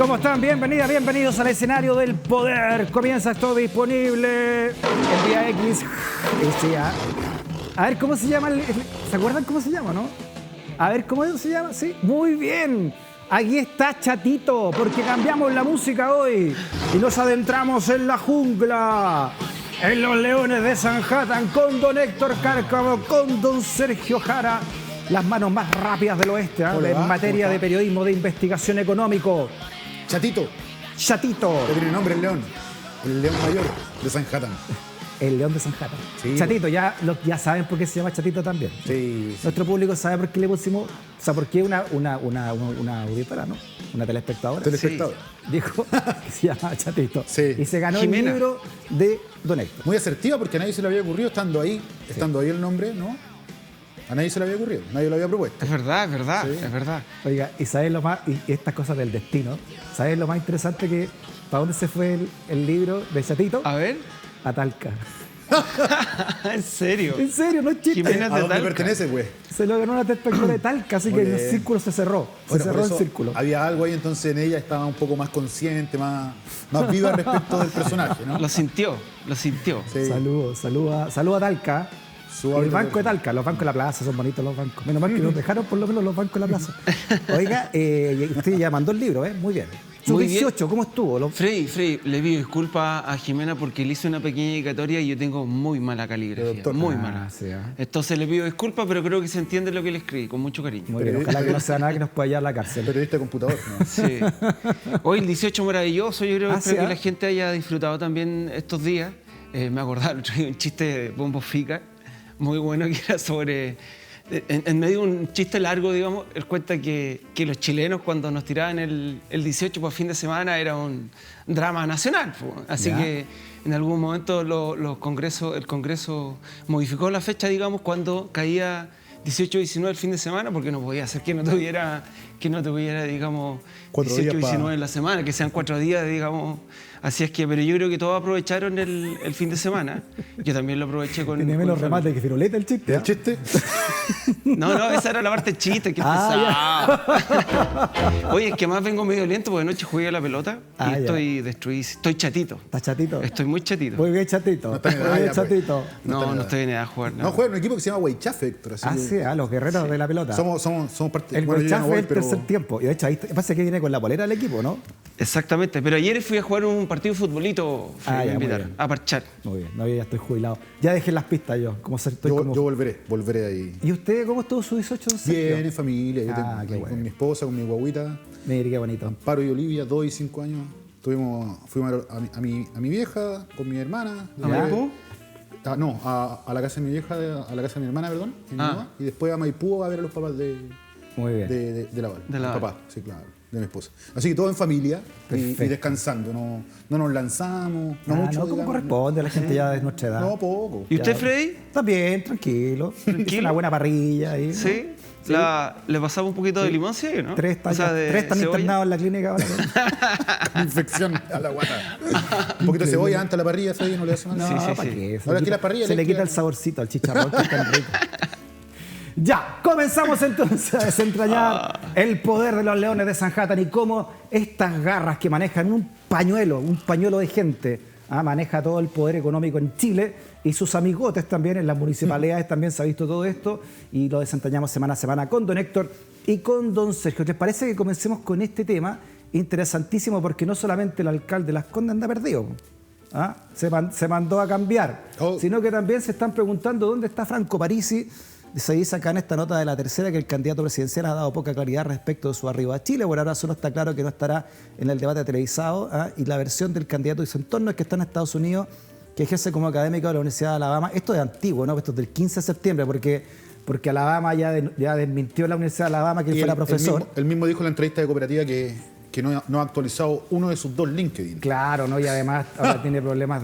¿Cómo están? Bienvenidas, bienvenidos al escenario del poder. Comienza todo disponible el día X. A ver, ¿cómo se llama? ¿Se acuerdan cómo se llama, no? A ver, ¿cómo se llama? Sí, muy bien. Aquí está Chatito, porque cambiamos la música hoy y nos adentramos en la jungla, en los Leones de Sanhattan, con don Héctor Cárcamo, con don Sergio Jara, las manos más rápidas del oeste, en materia de periodismo de investigación económico. Chatito. Chatito. Que tiene nombre el león mayor de Sanhattan. El león de Sanhattan. Sí, Chatito, ya saben por qué se llama Chatito también. Sí. Nuestro público sabe por qué le pusimos, o sea, por qué una auditora, ¿no? Una telespectadora. Telespectador. Sí, dijo que se llama Chatito. Sí. Y se ganó Jimena. el libro de don Héctor. Muy asertiva porque a nadie se le había ocurrido estando ahí el nombre, ¿no? A nadie se le había ocurrido, nadie lo había propuesto. Es verdad, Sí. es verdad. Oiga, y ¿sabes lo más? Y estas cosas del destino, ¿sabes lo más interesante que para dónde se fue el libro de Chatito? A ver. A Talca. ¿En serio? En serio, no es chiste. Jimena ¿A de dónde Talca. pertenece, güey? Se lo ganó una telespectadora de Talca, así que Muy el bien. círculo se cerró. Se Bueno, cerró por el eso círculo. había algo ahí, entonces en ella estaba un poco más consciente, más viva respecto del personaje, ¿no? Lo sintió. Sí. Saludos a Talca. Su El hábito banco de Talca, los bancos de la plaza, son bonitos los bancos. Menos mal que nos dejaron por lo menos los bancos de la plaza. Oiga, usted ya mandó el libro, ¿eh? Muy bien. Su Muy bien. 18, ¿cómo estuvo? Freddy, le pido disculpas a Jimena porque le hice una pequeña dedicatoria y yo tengo muy mala caligrafía. Doctor. Muy Ah, mala. sí, ¿eh? Entonces le pido disculpas, pero creo que se entiende lo que le escribí, con mucho cariño. Muy bien, ojalá que no sea nada que nos pueda llevar a la cárcel. Periodista de computador, ¿no? Sí. Hoy el 18 maravilloso, yo creo que espero sí, que la gente haya disfrutado también estos días. Me acordaba el otro día un chiste de Bombo Fica, muy bueno, que era sobre... En medio de un chiste largo, digamos, él cuenta que los chilenos cuando nos tiraban el 18 por fin de semana era un drama nacional. Po. Así Ya. que en algún momento el Congreso modificó la fecha, digamos, cuando caía 18-19 el fin de semana, porque no podía ser que no tuviera, digamos, 4 días 18-19 en la semana, que sean 4 días, digamos. Así es que, pero yo creo que todos aprovecharon el fin de semana. Yo también lo aproveché con... Tiene con menos mi remate que firuleta el chiste. ¿El chiste? No, esa era la parte chiste, que Ah, pesado. Oye, es que más vengo medio lento porque anoche jugué a la pelota Ah, y ya. estoy destruido. Estoy chatito. ¿Estás Chatito? Estoy muy chatito. Muy bien, Chatito. No está en edad Muy bien, ya, pues. Chatito. No estoy en edad de jugar nada. No, juega en un equipo que se llama Weichafe, Héctor. Así Ah, que sí, los guerreros de la pelota. somos parte... El bueno, yo ya no Guachafe voy, es el pero- tercer tiempo. Y de hecho, ahí pasa que viene con la polera del equipo, ¿no? Exactamente, pero ayer fui a jugar un partido de futbolito, Ah, ya, me muy invitaron bien. a parchar. Muy bien, no, yo ya estoy jubilado. Ya dejé las pistas yo. Yo volveré ahí. ¿Y usted cómo estuvo su 18? Bien, en familia, yo Ah, tengo qué ahí bueno. con mi esposa, con mi guaguita, Mire, qué bonito. Amparo y Olivia, 2 y 5 años. Fuimos a mi vieja con mi hermana. ¿A Maipú? No, a la casa de mi vieja, a la casa de mi hermana, perdón, en Ñuñoa, y después a Maipú a ver a los papás de Muy bien. la Val. De la El Val. papá, sí, claro, de mi esposa. Así que todo en familia y Perfecto. descansando, no nos lanzamos, no mucho. no, como digamos. corresponde a la gente ya de nuestra edad. No, poco. ¿Y usted, Freddy? Está bien, tranquilo. ¿Tranquilo? Hizo una buena parrilla ahí. ¿no? ¿Sí? ¿Le pasamos un poquito de limón, sí o no? Tres O sea, de están cebolla. internados en la clínica ahora. Con infección a la guata. Un poquito de cebolla antes a la parrilla, ¿sabes? No le hace mal. No, Sí, sí, ¿para sí. qué? Ahora que la parrilla se le limpia- quita el saborcito al chicharrón, que es tan rico. Ya, comenzamos entonces a desentrañar el poder de los Leones de Sanhattan y cómo estas garras que manejan un pañuelo de gente, maneja todo el poder económico en Chile y sus amigotes también en las municipalidades también se ha visto todo esto y lo desentrañamos semana a semana con don Héctor y con don Sergio. ¿Les parece que comencemos con este tema interesantísimo? Porque no solamente el alcalde de Las Condes anda perdido, se mandó a cambiar, sino que también se están preguntando dónde está Franco Parisi. Se dice acá en esta nota de La Tercera que el candidato presidencial ha dado poca claridad respecto de su arribo a Chile. Por ahora solo está claro que no estará en el debate televisado, y la versión del candidato y su entorno es que está en Estados Unidos, que ejerce como académico de la Universidad de Alabama. Esto es antiguo, ¿no? Esto es del 15 de septiembre, porque Alabama ya desmintió la Universidad de Alabama que él Y fuera profesor. Él mismo dijo en la entrevista de cooperativa que no ha actualizado uno de sus 2 LinkedIn. Claro, ¿no? Y además ahora tiene problemas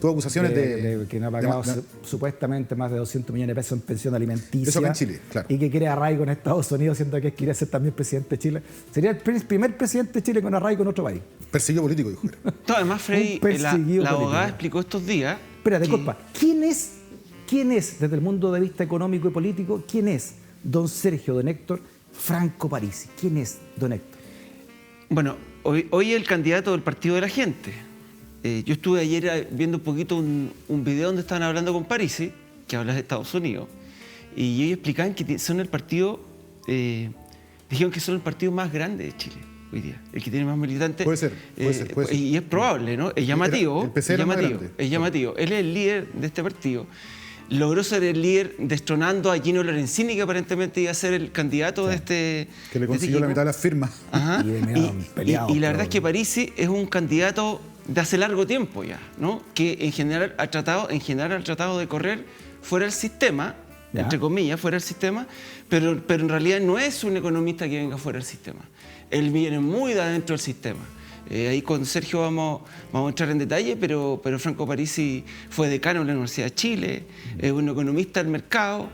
Tuvo acusaciones de que no ha pagado supuestamente más de 200 millones de pesos en pensión alimenticia. Eso acá en Chile, claro. Y que quiere arraigo en Estados Unidos, siendo que quiere ser también presidente de Chile. Sería el primer presidente de Chile con arraigo en otro país. Perseguido político, dijo. No, además, Freddy, Un perseguido la abogada político. explicó estos días... Espérate, que- disculpa. ¿Quién es, desde el mundo de vista económico y político, quién es don Sergio, don Héctor, Franco Parisi? ¿Quién es don Héctor? Bueno, hoy el candidato del Partido de la Gente. Yo estuve ayer viendo un poquito un video donde estaban hablando con Parisi, que habla de Estados Unidos, y ellos explicaban que son el partido, dijeron que son el partido más grande de Chile hoy día, el que tiene más militantes. Puede ser. Y es probable, ¿no? Es llamativo. El PC era más grande. Es llamativo. Él es el líder de este partido. Logró ser el líder destronando a Gino Lorenzini, que aparentemente iba a ser el candidato de este. Que le consiguió la mitad de las firmas. Ajá. Peleado, y la verdad es que Parisi es un candidato de hace largo tiempo ya, ¿no? Que en general ha tratado de correr fuera del sistema, ¿ya? Entre comillas, fuera del sistema, pero en realidad no es un economista que venga fuera del sistema. Él viene muy de adentro del sistema. Ahí con Sergio vamos a entrar en detalle, pero Franco Parisi fue decano de la Universidad de Chile, es un economista del mercado.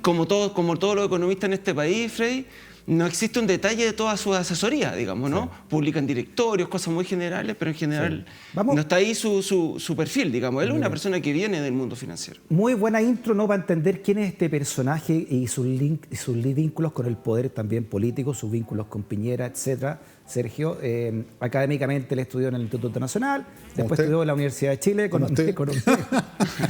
Como todos los economistas en este país, Freddy, no existe un detalle de toda su asesoría, digamos, ¿no? Sí. Publican directorios, cosas muy generales, pero en general no está ahí su perfil, digamos. Él es una persona que viene del mundo financiero. Muy buena intro, ¿no? Para entender quién es este personaje y sus vínculos con el poder también político, sus vínculos con Piñera, etcétera. Sergio, académicamente él estudió en el Instituto Nacional, después estudió en la Universidad de Chile, economía.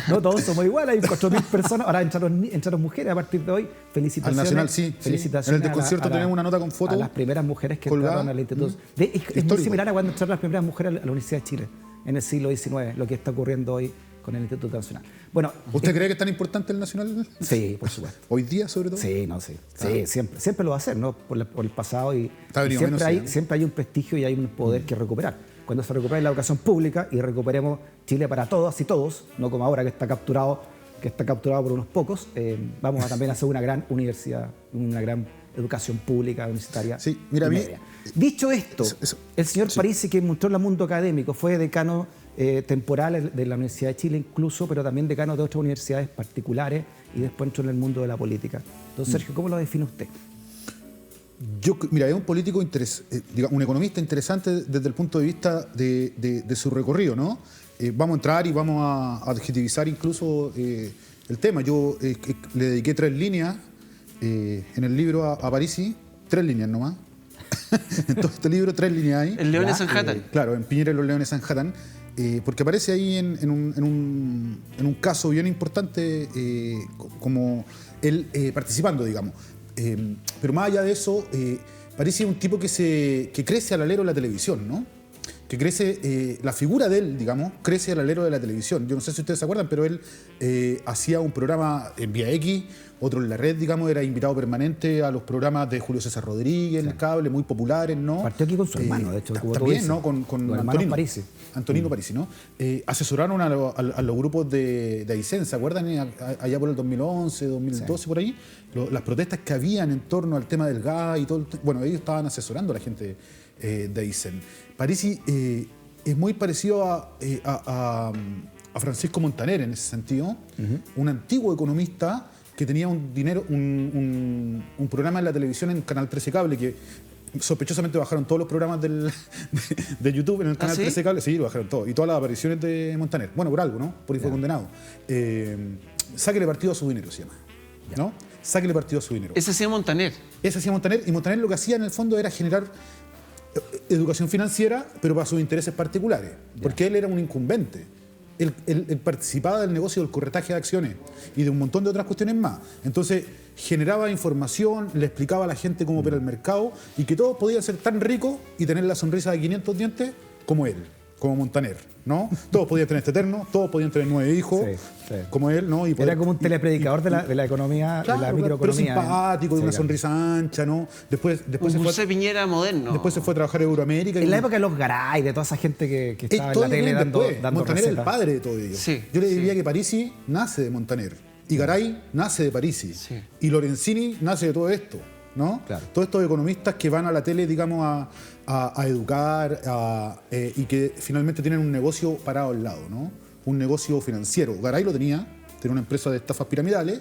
No, todos somos iguales, hay 4.000 personas, ahora entraron mujeres a partir de hoy. Felicitaciones. Al Nacional, sí. Felicitaciones. En el desconcierto tenemos una nota con fotos. A las primeras mujeres que entraron al Instituto. Es muy similar a cuando entraron las primeras mujeres a la Universidad de Chile, en el siglo XIX, lo que está ocurriendo hoy con el Instituto Nacional. Bueno, ¿usted cree que es tan importante el Nacional? Sí, por supuesto. ¿Hoy día, sobre todo? Sí, siempre lo va a hacer, ¿no? Por el pasado y siempre hay un prestigio y hay un poder que recuperar. Cuando se recupere la educación pública y recuperemos Chile para todas y todos, no como ahora que está capturado por unos pocos, vamos a también hacer una gran universidad, una gran educación pública universitaria. Sí, mira, dicho esto, el señor Parisi, que mostró en el mundo académico, fue decano temporal de la Universidad de Chile incluso, pero también decano de otras universidades particulares y después entró en el mundo de la política. Entonces, Sergio, ¿cómo lo define usted? Mira, es un político, un economista interesante desde el punto de vista de su recorrido, ¿no? Vamos a entrar y vamos a adjetivizar incluso el tema. Yo le dediqué 3 líneas en el libro a Parisi, 3 líneas nomás. En todo este libro, 3 líneas hay. El Leones Sanhattan. Claro, en Piñera y los Leones Sanhattan. Porque aparece ahí en un caso bien importante como él participando, digamos. Pero más allá de eso, Parisi es un tipo que crece al alero de la televisión, ¿no? Que crece, la figura de él, digamos, crece al alero de la televisión. Yo no sé si ustedes se acuerdan, pero él hacía un programa en Vía X, otro en la red, digamos, era invitado permanente a los programas de Julio César Rodríguez, en el cable, muy populares, ¿no? Partió aquí con su hermano, de hecho. También, ¿no? Con Antonino Parisi. Antonino Parisi, ¿no? Asesoraron a los grupos de Aysén, ¿se acuerdan? Allá por el 2011, 2012, por ahí. Las protestas que habían en torno al tema del gas y todo. Bueno, ellos estaban asesorando a la gente de Aysén. Parisi es muy parecido a Francisco Montaner en ese sentido, un antiguo economista que tenía un programa en la televisión en Canal 13 Cable, que sospechosamente bajaron todos los programas de YouTube en el Canal 13 Cable. Sí, lo bajaron todos. Y todas las apariciones de Montaner. Bueno, por algo, ¿no? Por ahí fue condenado. Sáquele partido a su dinero, se llama. ¿No? Sáquele partido a su dinero. Ese hacía Montaner. Ese hacía Montaner. Y Montaner lo que hacía en el fondo era generar educación financiera, pero para sus intereses particulares. Porque él era un incumbente. Él participaba del negocio del corretaje de acciones y de un montón de otras cuestiones más. Entonces, generaba información, le explicaba a la gente cómo opera el mercado y que todos podían ser tan ricos y tener la sonrisa de 500 dientes como él, como Montaner, ¿no? Todos podían tener este eterno, todos podían tener 9 hijos, como él, ¿no? Y era como un telepredicador de la economía, claro, de la microeconomía. Pero simpático, de una sonrisa ancha, ¿no? Después un José Piñera moderno. Después se fue a trabajar a Euroamérica. En la época de los Garay, de toda esa gente que estaba en la tele dando Montaner es el padre de todo ello. Sí, yo le diría que Parisi nace de Montaner y Garay nace de Parisi y Lorenzini nace de todo esto, ¿no? Claro. Todos estos economistas que van a la tele, digamos, a educar y que finalmente tienen un negocio parado al lado, ¿no? Un negocio financiero. Garay lo tenía una empresa de estafas piramidales.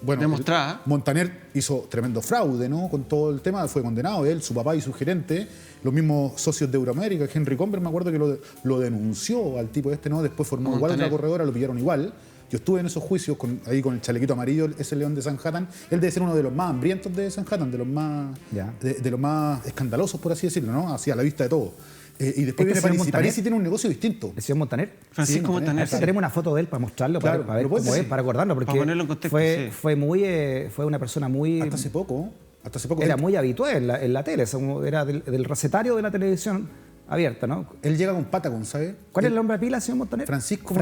Bueno, demostrada. Montaner hizo tremendo fraude, ¿no? Con todo el tema, fue condenado él, su papá y su gerente, los mismos socios de Euroamérica, Henry Comber, me acuerdo que lo denunció al tipo este, ¿no? Después formó igual otra corredora, lo pillaron igual. Yo estuve en esos juicios ahí con el chalequito amarillo, ese león de Sanhattan. Él debe ser uno de los más hambrientos de Sanhattan, de los más, de los más escandalosos, por así decirlo, ¿no? Así a la vista de todo. Y después viene Parisi. Parisi tiene un negocio distinto. ¿El señor Montaner? Francisco Montaner. Sí. Tenemos una foto de él para mostrarlo, claro, para ver cómo es, para acordarlo, porque para ponerlo en contexto, fue una persona muy... Hasta hace poco. Era muy habitual en la tele, era del recetario de la televisión abierta, ¿no? Él llega con Patagon, ¿sabe? ¿Cuál es el nombre de pila, señor Montaner? Francisco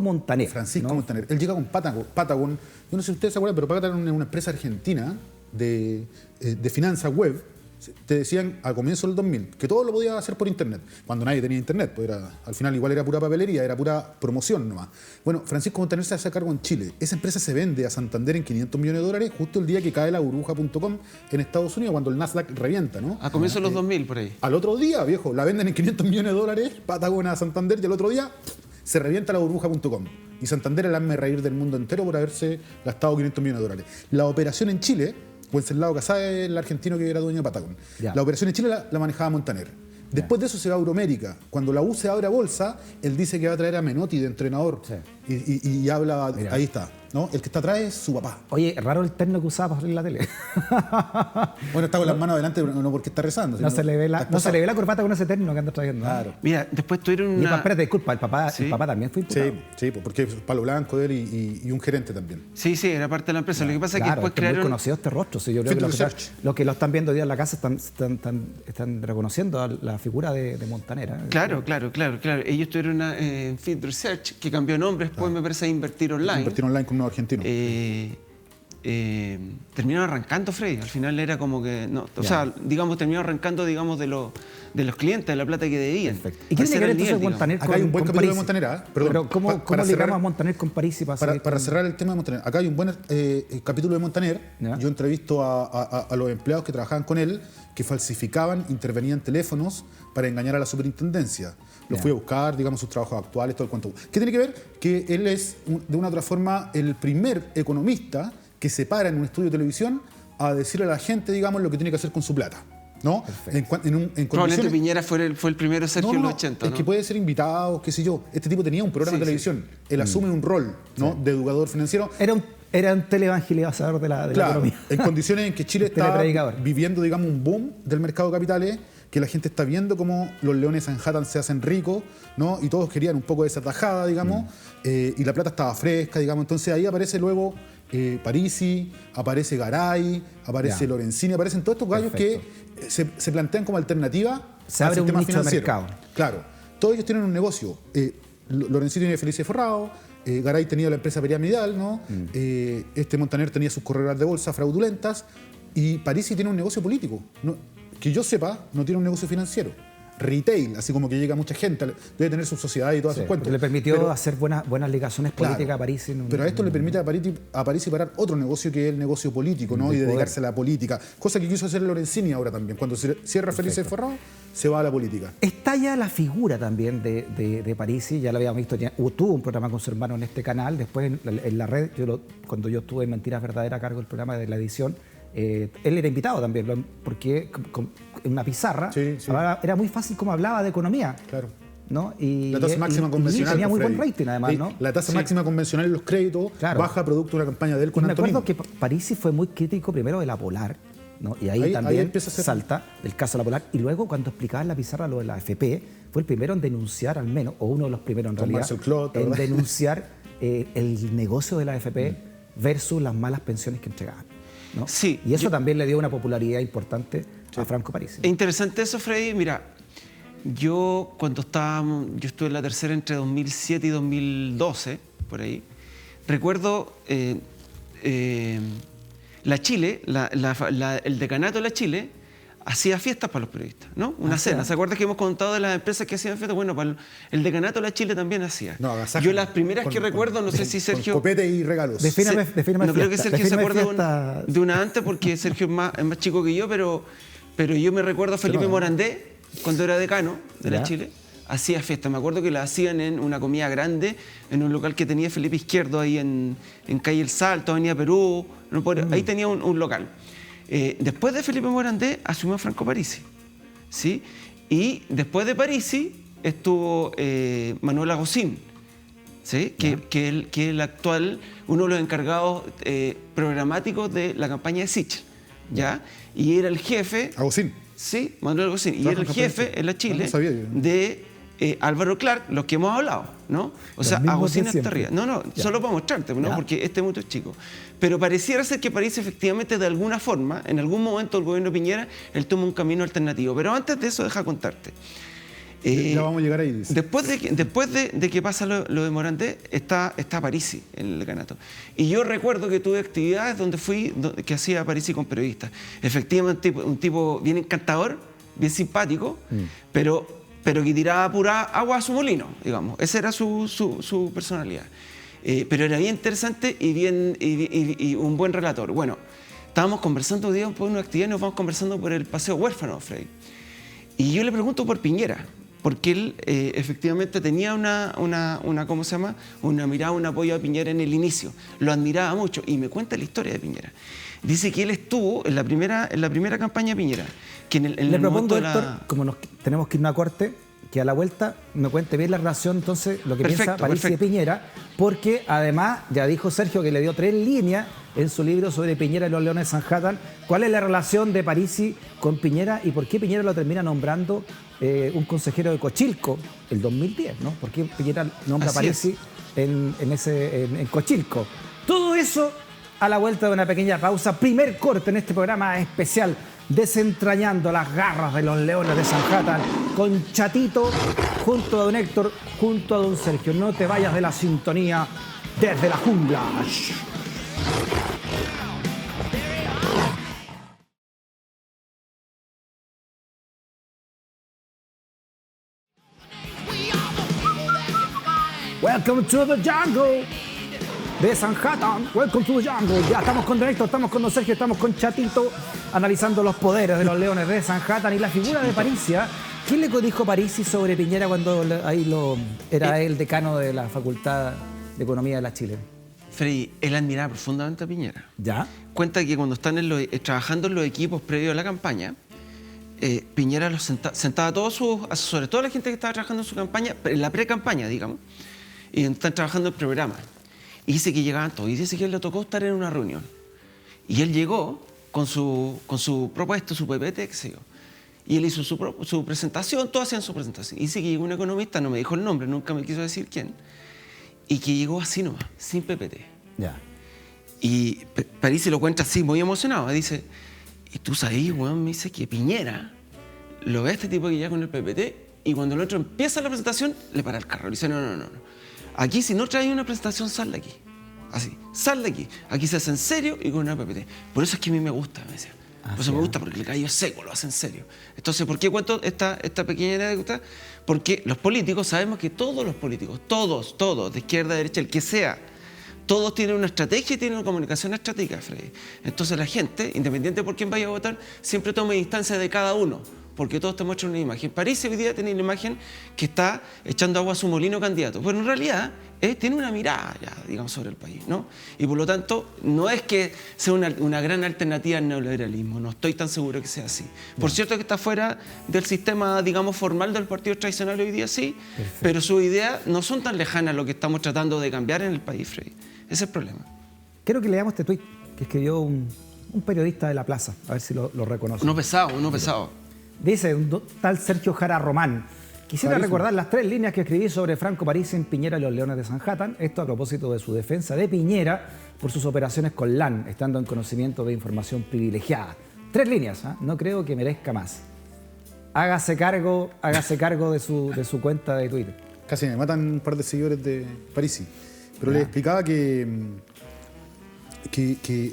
Montaner. Francisco Montaner. Él llega con Patagon. Yo no sé si ustedes se acuerdan, pero Patagon es una empresa argentina de finanzas web. Te decían al comienzo del 2000 que todo lo podía hacer por internet, cuando nadie tenía internet, pues al final igual era pura papelería, era pura promoción nomás. Bueno, Francisco Montaner se hace cargo en Chile. Esa empresa se vende a Santander en $500 millones justo el día que cae la burbuja.com en Estados Unidos, cuando el Nasdaq revienta, ¿no? A comienzos de los 2000, por ahí. Al otro día, viejo, la venden en $500 millones, Patagon a Santander, y al otro día se revienta la burbuja.com. Y Santander el hazme reír del mundo entero por haberse gastado $500 millones. La operación en Chile, Wenceslao Casade, el argentino que era dueño de Patagon. La operación en Chile la manejaba Montaner. Después de eso se va a Euroamérica. Cuando la U se abre a bolsa, él dice que va a traer a Menotti de entrenador. Y habla, mira, ahí está, ¿no? El que está atrás es su papá. Oye, raro el terno que usaba para salir en la tele. Bueno, está con las manos adelante, no porque está rezando. No se le ve la corbata con ese terno que anda trayendo. Claro. Mira, después tuvieron una... espérate, disculpa, el papá también fue imputado. Sí, porque es palo blanco de él y un gerente también. Sí, era parte de la empresa. Lo que pasa es que después crearon... muy conocido este rostro. Sí, yo creo que los que lo están viendo hoy día en la casa están reconociendo a la figura de Montaner. Claro. Ellos tuvieron una Feed Research que cambió nombre, después me parece a Invertir Online. Invertir Online con un nuevo argentino. Terminaron arrancando, Freddy. Al final era como que... No, o sea, digamos, terminaron arrancando, digamos, de los clientes, de la plata que debían. Perfecto. ¿Y qué tiene que ver entonces Montaner con Parisi? Acá hay un buen capítulo de Montaner, perdón. Pero ¿cómo ligamos a Montaner con Parisi? Para cerrar el tema de Montaner, acá hay un buen capítulo de Montaner. Yo entrevisto a los empleados que trabajaban con él, que falsificaban, intervenían teléfonos para engañar a la superintendencia. Los fui a buscar, digamos, sus trabajos actuales, todo el cuento. ¿Qué tiene que ver? Que él es, de una u otra forma, el primer economista que se para en un estudio de televisión a decirle a la gente, digamos, lo que tiene que hacer con su plata, ¿no? Probablemente Piñera fue el primero, Sergio, en los 80, ¿no? Es que puede ser invitado, qué sé yo. Este tipo tenía un programa de televisión. Él asume un rol, ¿no? De educador financiero. Era un televangelizador de la economía. En condiciones en que Chile está viviendo, digamos, un boom del mercado de capitales, que la gente está viendo cómo los leones de Manhattan se hacen ricos, ¿no? Y todos querían un poco de esa tajada, digamos, y la plata estaba fresca, digamos. Entonces ahí aparece luego Parisi, aparece Garay, aparece Lorenzini, aparecen todos estos gallos que se plantean como alternativa se abre un nicho de mercado. Claro, todos ellos tienen un negocio. Lorenzini tiene Felices Forrado, Garay tenía la empresa piramidal, ¿no? Montaner tenía sus corredoras de bolsa fraudulentas, y Parisi tiene un negocio político. Que yo sepa, no tiene un negocio financiero. Retail, así como que llega mucha gente, debe tener su sociedad y todas sus cuentas. Le permitió hacer buenas ligaciones políticas a Parisi. Pero a esto le permite a Parisi parar otro negocio, que es el negocio político, ¿no? Y dedicarse a la política. Cosa que quiso hacer Lorenzini ahora también. Cuando se cierra Felices Forrado, se va a la política. Está ya la figura también de Parisi, ya lo habíamos visto, tuvo un programa con su hermano en este canal, después en la red, cuando yo estuve en Mentiras Verdaderas a cargo del programa de la edición, él era invitado también, porque en una pizarra era muy fácil como hablaba de economía. Claro. ¿no? La tasa máxima convencional. Tenía muy buen rating además, ¿no? La tasa máxima convencional en los créditos baja producto de una campaña de él con Antonino. Me acuerdo que Parisi fue muy crítico primero de la Polar, ¿no? Y ahí también salta el caso de la Polar. Y luego cuando explicaba en la pizarra lo de la AFP, fue el primero en denunciar al menos, o uno de los primeros en realidad, en denunciar el negocio de la AFP versus las malas pensiones que entregaban, ¿no? Sí, y eso también le dio una popularidad importante a Franco Parisi. Es interesante eso, Freddy. Mira, yo estuve en la tercera entre 2007 y 2012, por ahí, recuerdo la Chile, el decanato de la Chile hacía fiestas para los periodistas, ¿no? Una cena. ¿Se acuerdan que hemos contado de las empresas que hacían fiestas? Bueno, para el decanato de la Chile también hacía. No, yo las primeras que recuerdo, no sé si Sergio... Con copete y regalos. Defíname no creo que Sergio se acuerde de una antes, porque Sergio es más chico que yo, pero yo me recuerdo a Felipe Morandé, cuando era decano de la Chile, hacía fiestas. Me acuerdo que la hacían en una comida grande, en un local que tenía Felipe Izquierdo, ahí en calle El Salto, Avenida Perú. Ahí tenía un local. Después de Felipe Morandé asumió Franco Parisi, ¿sí? Y después de Parisi estuvo Manuel Agosín, ¿sí? Que el actual, uno de los encargados programáticos de la campaña de Sichel, ¿ya? Y era el jefe... Agustín. Sí, Manuel Agustín. Y era el jefe en la Chile de Álvaro Clark, los que hemos hablado, ¿no? O sea, Agustín hasta arriba. No, solo para mostrarte, ¿no? Porque este mundo es chico. Pero pareciera ser que París efectivamente de alguna forma, en algún momento el gobierno de Piñera, él toma un camino alternativo. Pero antes de eso, deja contarte. Ya vamos a llegar ahí. Dice. Después de que pasa lo de Morandé, está Parisi en el decanato. Y yo recuerdo que tuve actividades que hacía Parisi con periodistas. Efectivamente, un tipo bien encantador, bien simpático, pero que tiraba pura agua a su molino, digamos. Esa era su personalidad. Pero era bien interesante y un buen relator. Bueno, estábamos conversando un día por una actividad y nos vamos conversando por el Paseo Huérfano, Freddy. Y yo le pregunto por Piñera, porque él efectivamente tenía ¿cómo se llama? Una mirada, un apoyo a Piñera en el inicio. Lo admiraba mucho y me cuenta la historia de Piñera. Dice que él estuvo en la primera campaña de Piñera. Que le propongo, Héctor, como tenemos que ir a una corte, que a la vuelta me cuente bien la relación, entonces, lo que piensa Parisi de Piñera, porque además ya dijo Sergio que le dio 3 líneas en su libro sobre Piñera y los Leones de Sanhattan. ¿Cuál es la relación de Parisi con Piñera y por qué Piñera lo termina nombrando un consejero de Cochilco el 2010, ¿no? ¿Por qué Piñera nombra a Parisi en Cochilco? Todo eso a la vuelta de una pequeña pausa. Primer corte en este programa especial, desentrañando las garras de los Leones de Sanhattan, con Chatito, junto a don Héctor, junto a don Sergio. No te vayas de la sintonía desde la jungla. Welcome to the jungle de Sanhattan. Welcome to the jungle. Ya estamos con don Héctor, estamos con don Sergio, estamos con Chatito, analizando los poderes de los Leones de Sanhattan y la figura de Parisi. ¿Quién le dijo Parisi sobre Piñera cuando era él decano de la Facultad de Economía de la Chile? Freddy, él admiraba profundamente a Piñera. ¿Ya? Cuenta que cuando están trabajando en los equipos previos a la campaña, Piñera sentaba a todos sus asesores, toda la gente que estaba trabajando en su campaña, en la pre-campaña, digamos, y están trabajando el programa. Y dice que llegaban todos. Y dice que a él le tocó estar en una reunión. Y él llegó con su propuesta, su PPT, qué sé yo. Y él hizo su presentación, todos hacían su presentación. Y dice que llegó un economista, no me dijo el nombre, nunca me quiso decir quién, y que llegó así nomás, sin PPT. Ya. Y Parisi lo cuenta así, muy emocionado. Dice, y tú sabes, weón, me dice que Piñera lo ve a este tipo que llega con el PPT y cuando el otro empieza la presentación, le para el carro. Le dice, no. Aquí, si no traes una presentación, sal de aquí. Así, sal de aquí. Aquí se hace en serio y con una PPT. Por eso es que a mí me gusta, me decía. Por eso me gusta, porque el gallo es seco, lo hace en serio. Entonces, ¿por qué cuento esta pequeña anécdota? Porque los políticos, sabemos que todos los políticos, todos, de izquierda a derecha, el que sea, todos tienen una estrategia y tienen una comunicación estratégica, Freddy. Entonces la gente, independiente por quién vaya a votar, siempre toma distancia de cada uno, porque todos te muestran una imagen. Parisi hoy día tiene una imagen que está echando agua a su molino candidato, pero en realidad tiene una mirada, ya, digamos, sobre el país, ¿no? Y por lo tanto, no es que sea una gran alternativa al neoliberalismo, no estoy tan seguro que sea así. Por cierto que está fuera del sistema, digamos, formal del partido tradicional hoy día, sí, pero sus ideas no son tan lejanas a lo que estamos tratando de cambiar en el país, Freddy. Ese es el problema. Quiero que leamos este tuit que escribió un periodista de La Plaza, a ver si lo reconoce. Uno pesado. Dice un tal Sergio Jara Román: quisiera recordar las 3 líneas que escribí sobre Franco Parisi en Piñera y los Leones de Sanhattan. Esto a propósito de su defensa de Piñera por sus operaciones con LAN, estando en conocimiento de información privilegiada. 3 líneas, ¿eh? No creo que merezca más. Hágase cargo de su cuenta de Twitter. Casi me matan un par de seguidores de Parisi. Pero le explicaba que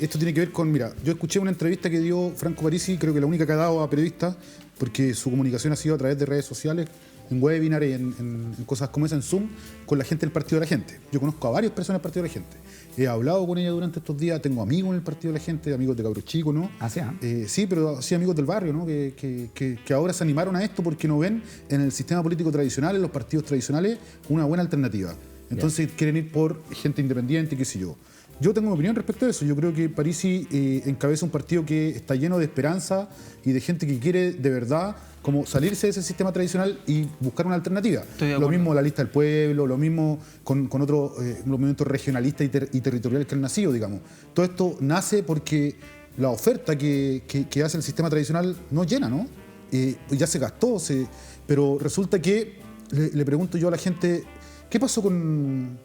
esto tiene que ver con... Mira, yo escuché una entrevista que dio Franco Parisi, creo que la única que ha dado a periodistas, porque su comunicación ha sido a través de redes sociales, en webinars y en cosas como esa, en Zoom, con la gente del Partido de la Gente. Yo conozco a varias personas del Partido de la Gente. He hablado con ella durante estos días, tengo amigos en el Partido de la Gente, amigos de cabros chicos, ¿no? ¿Ah, sí? Sí, pero sí amigos del barrio, ¿no? Que ahora se animaron a esto porque no ven en el sistema político tradicional, en los partidos tradicionales, una buena alternativa. Entonces quieren ir por gente independiente, qué sé yo. Yo tengo una opinión respecto a eso. Yo creo que Parisi encabeza un partido que está lleno de esperanza y de gente que quiere de verdad como salirse de ese sistema tradicional y buscar una alternativa. Lo mismo la lista del pueblo, lo mismo con otros movimientos regionalistas y territoriales que han nacido, digamos. Todo esto nace porque la oferta que hace el sistema tradicional no llena, ¿no? Ya se gastó, pero resulta que le pregunto yo a la gente, ¿qué pasó con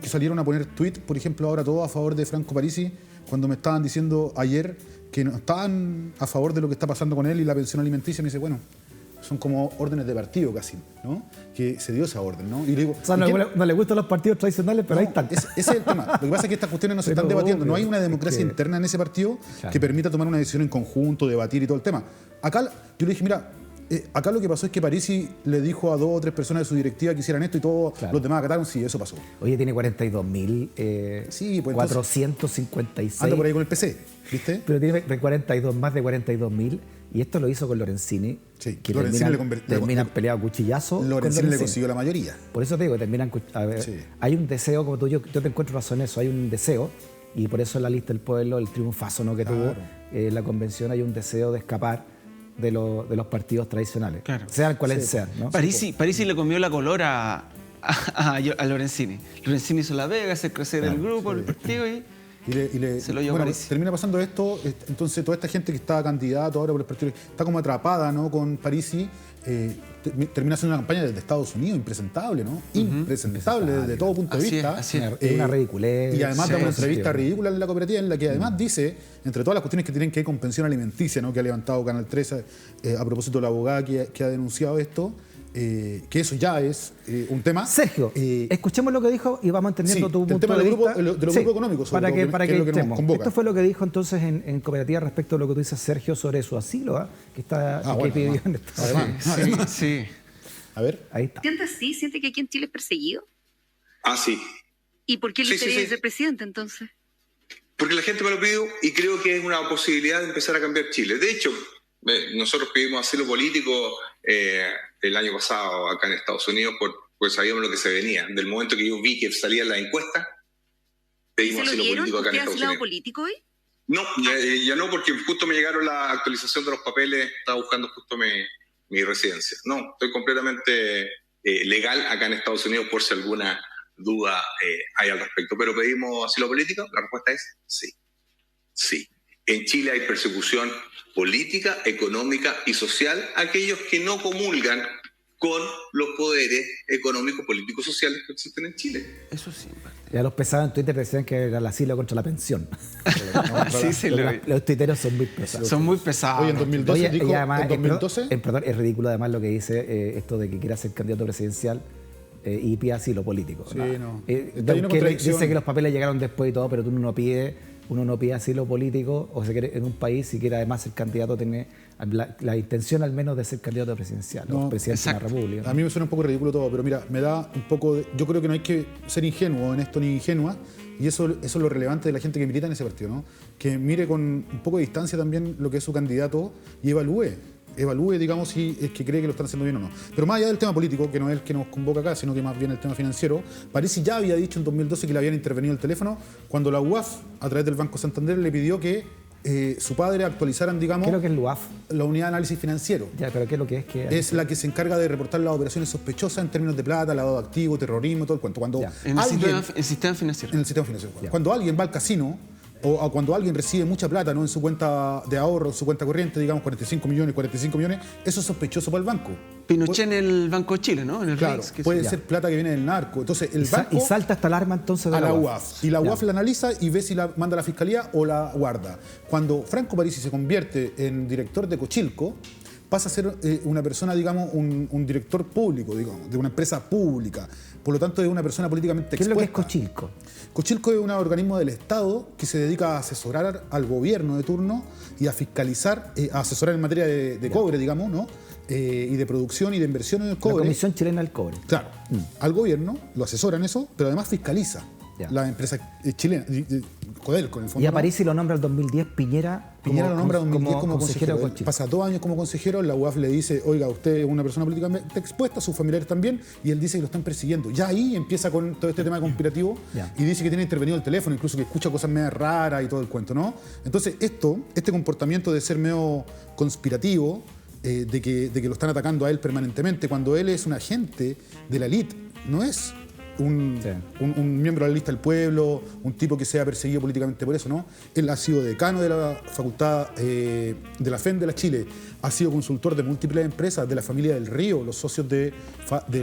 que salieron a poner tweet, por ejemplo, ahora todos a favor de Franco Parisi, cuando me estaban diciendo ayer que no estaban a favor de lo que está pasando con él y la pensión alimenticia? Me dice, bueno, son como órdenes de partido casi, ¿no? Que se dio esa orden, ¿no? Y le digo, o sea, no le gustan los partidos tradicionales, pero no, ahí están. Ese es el tema. Lo que pasa es que estas cuestiones no se están debatiendo. No hay una democracia interna en ese partido que permita tomar una decisión en conjunto, debatir y todo el tema. Acá yo le dije, mira, acá lo que pasó es que Parisi le dijo a 2 o 3 personas de su directiva que hicieran esto y todos los demás acataron. Sí, eso pasó. Oye, tiene 42.000, sí, pues 456. Anda por ahí con el PC, ¿viste? Pero tiene más de 42.000. Y esto lo hizo con Lorenzini, sí, que Lorenzini terminan peleados a cuchillazos. Lorenzini le consiguió la mayoría. Por eso te digo, terminan. A ver, sí. Hay un deseo, como tú, yo te encuentro razón en eso, hay un deseo, y por eso en la lista del pueblo, el triunfazo, ¿no?, que tuvo la convención, hay un deseo de escapar de los partidos tradicionales, sean cuales sean, ¿no? Parisi le comió la color a Lorenzini. Lorenzini hizo la vega, hacer crecer el grupo, el partido y se lo llevó Parisi. Termina pasando esto, entonces toda esta gente que está candidato ahora por el partido está como atrapada, ¿no?, con Parisi. Termina haciendo una campaña desde Estados Unidos impresentable, ¿no? Impresentable desde todo punto de vista. Es una ridiculez. Y además da una entrevista ridícula en la cooperativa en la que además dice, entre todas las cuestiones que tienen que ver con pensión alimenticia, ¿no?, que ha levantado Canal 13 a propósito de la abogada que ha denunciado esto, que eso ya es un tema. Sergio, escuchemos lo que dijo y vamos entendiendo tu punto de vista. De los grupos económicos, para que es lo que nos convoca. Esto fue lo que dijo entonces en cooperativa respecto a lo que tú dices, Sergio, sobre su asilo, que pidió en Estados Unidos. Sí. A ver. Ahí está. ¿Siente que aquí en Chile es perseguido? Sí. ¿Y por qué le interesa ser presidente entonces? Porque la gente me lo pidió y creo que es una posibilidad de empezar a cambiar Chile. De hecho, nosotros pedimos asilo político el año pasado acá en Estados Unidos porque sabíamos lo que se venía. Del momento que yo vi que salía en la encuesta, pedimos asilo político acá en Estados Unidos. Político hoy? No, ya no, porque justo me llegaron la actualización de los papeles, estaba buscando justo mi residencia. No, estoy completamente legal acá en Estados Unidos por si alguna duda hay al respecto. Pero pedimos asilo político, la respuesta es sí. Sí. En Chile hay persecución política, económica y social a aquellos que no comulgan con los poderes económicos, políticos, sociales que existen en Chile. Eso sí. Ya los pesados en Twitter decían que era el asilo contra la pensión. Los tuiteros son muy pesados. Son muy pesados. Hoy en 2012 dijo, y además, en 2012... perdón, es ridículo además lo que dice esto de que quiera ser candidato presidencial y pide asilo político. Sí, no. Dice que los papeles llegaron después y todo, pero uno no pide asilo político, o sea, que en un país, si quiere además ser candidato, tiene la intención al menos de ser candidato presidencial, presidente de la República, ¿no? A mí me suena un poco ridículo todo, pero mira, me da un poco yo creo que no hay que ser ingenuo en esto ni ingenua, y eso es lo relevante de la gente que milita en ese partido, ¿no? Que mire con un poco de distancia también lo que es su candidato y evalúe, digamos, si es que cree que lo están haciendo bien o no. Pero más allá del tema político, que no es el que nos convoca acá, sino que más bien el tema financiero, Parisi ya había dicho en 2012 que le habían intervenido el teléfono cuando la UAF, a través del Banco Santander, le pidió que su padre actualizaran, digamos... ¿Qué es lo que es la UAF? La Unidad de Análisis Financiero. Ya, pero ¿qué es lo que es? Es la que se encarga de reportar las operaciones sospechosas en términos de plata, lavado de activos, terrorismo, todo el cuento. Cuando en el sistema financiero. En el sistema financiero. Cuando alguien va al casino, o cuando alguien recibe mucha plata, ¿no?, en su cuenta de ahorro, en su cuenta corriente, digamos 45 millones, eso es sospechoso para el banco. Pinochet en el Banco de Chile, ¿no? En el claro, REIX, puede ser plata que viene del narco. Entonces el banco... Y salta esta alarma entonces de la UAF. Y la UAF la analiza y ve si la manda a la fiscalía o la guarda. Cuando Franco Parisi se convierte en director de Cochilco, pasa a ser una persona, digamos, un director público, digamos, de una empresa pública. Por lo tanto, es una persona políticamente expuesta. ¿Qué es lo que es Cochilco? Cochilco es un organismo del Estado que se dedica a asesorar al gobierno de turno y a fiscalizar, a asesorar en materia de cobre, digamos, ¿no? Y de producción y de inversión en el cobre. La Comisión Chilena del Cobre. Claro. Al gobierno lo asesora en eso, pero además fiscaliza la empresa chilena, Codelco, en el fondo. Y a Parisi lo nombra el 2010 Piñera Piñera lo nombra en 2010 como consejero. con Él Chile. pasa 2 años como consejero, la UAF le dice, oiga, usted es una persona políticamente expuesta, sus familiares también, y él dice que lo están persiguiendo. Ya ahí empieza con todo este tema conspirativo y dice que tiene intervenido el teléfono, incluso que escucha cosas medio raras y todo el cuento, ¿no? Entonces este comportamiento de ser medio conspirativo, de que lo están atacando a él permanentemente, cuando él es un agente de la élite, no es un miembro de la lista del pueblo, un tipo que sea perseguido políticamente por eso, ¿no? Él ha sido decano de la facultad de la FEN de la Chile, ha sido consultor de múltiples empresas de la familia del Río, los socios de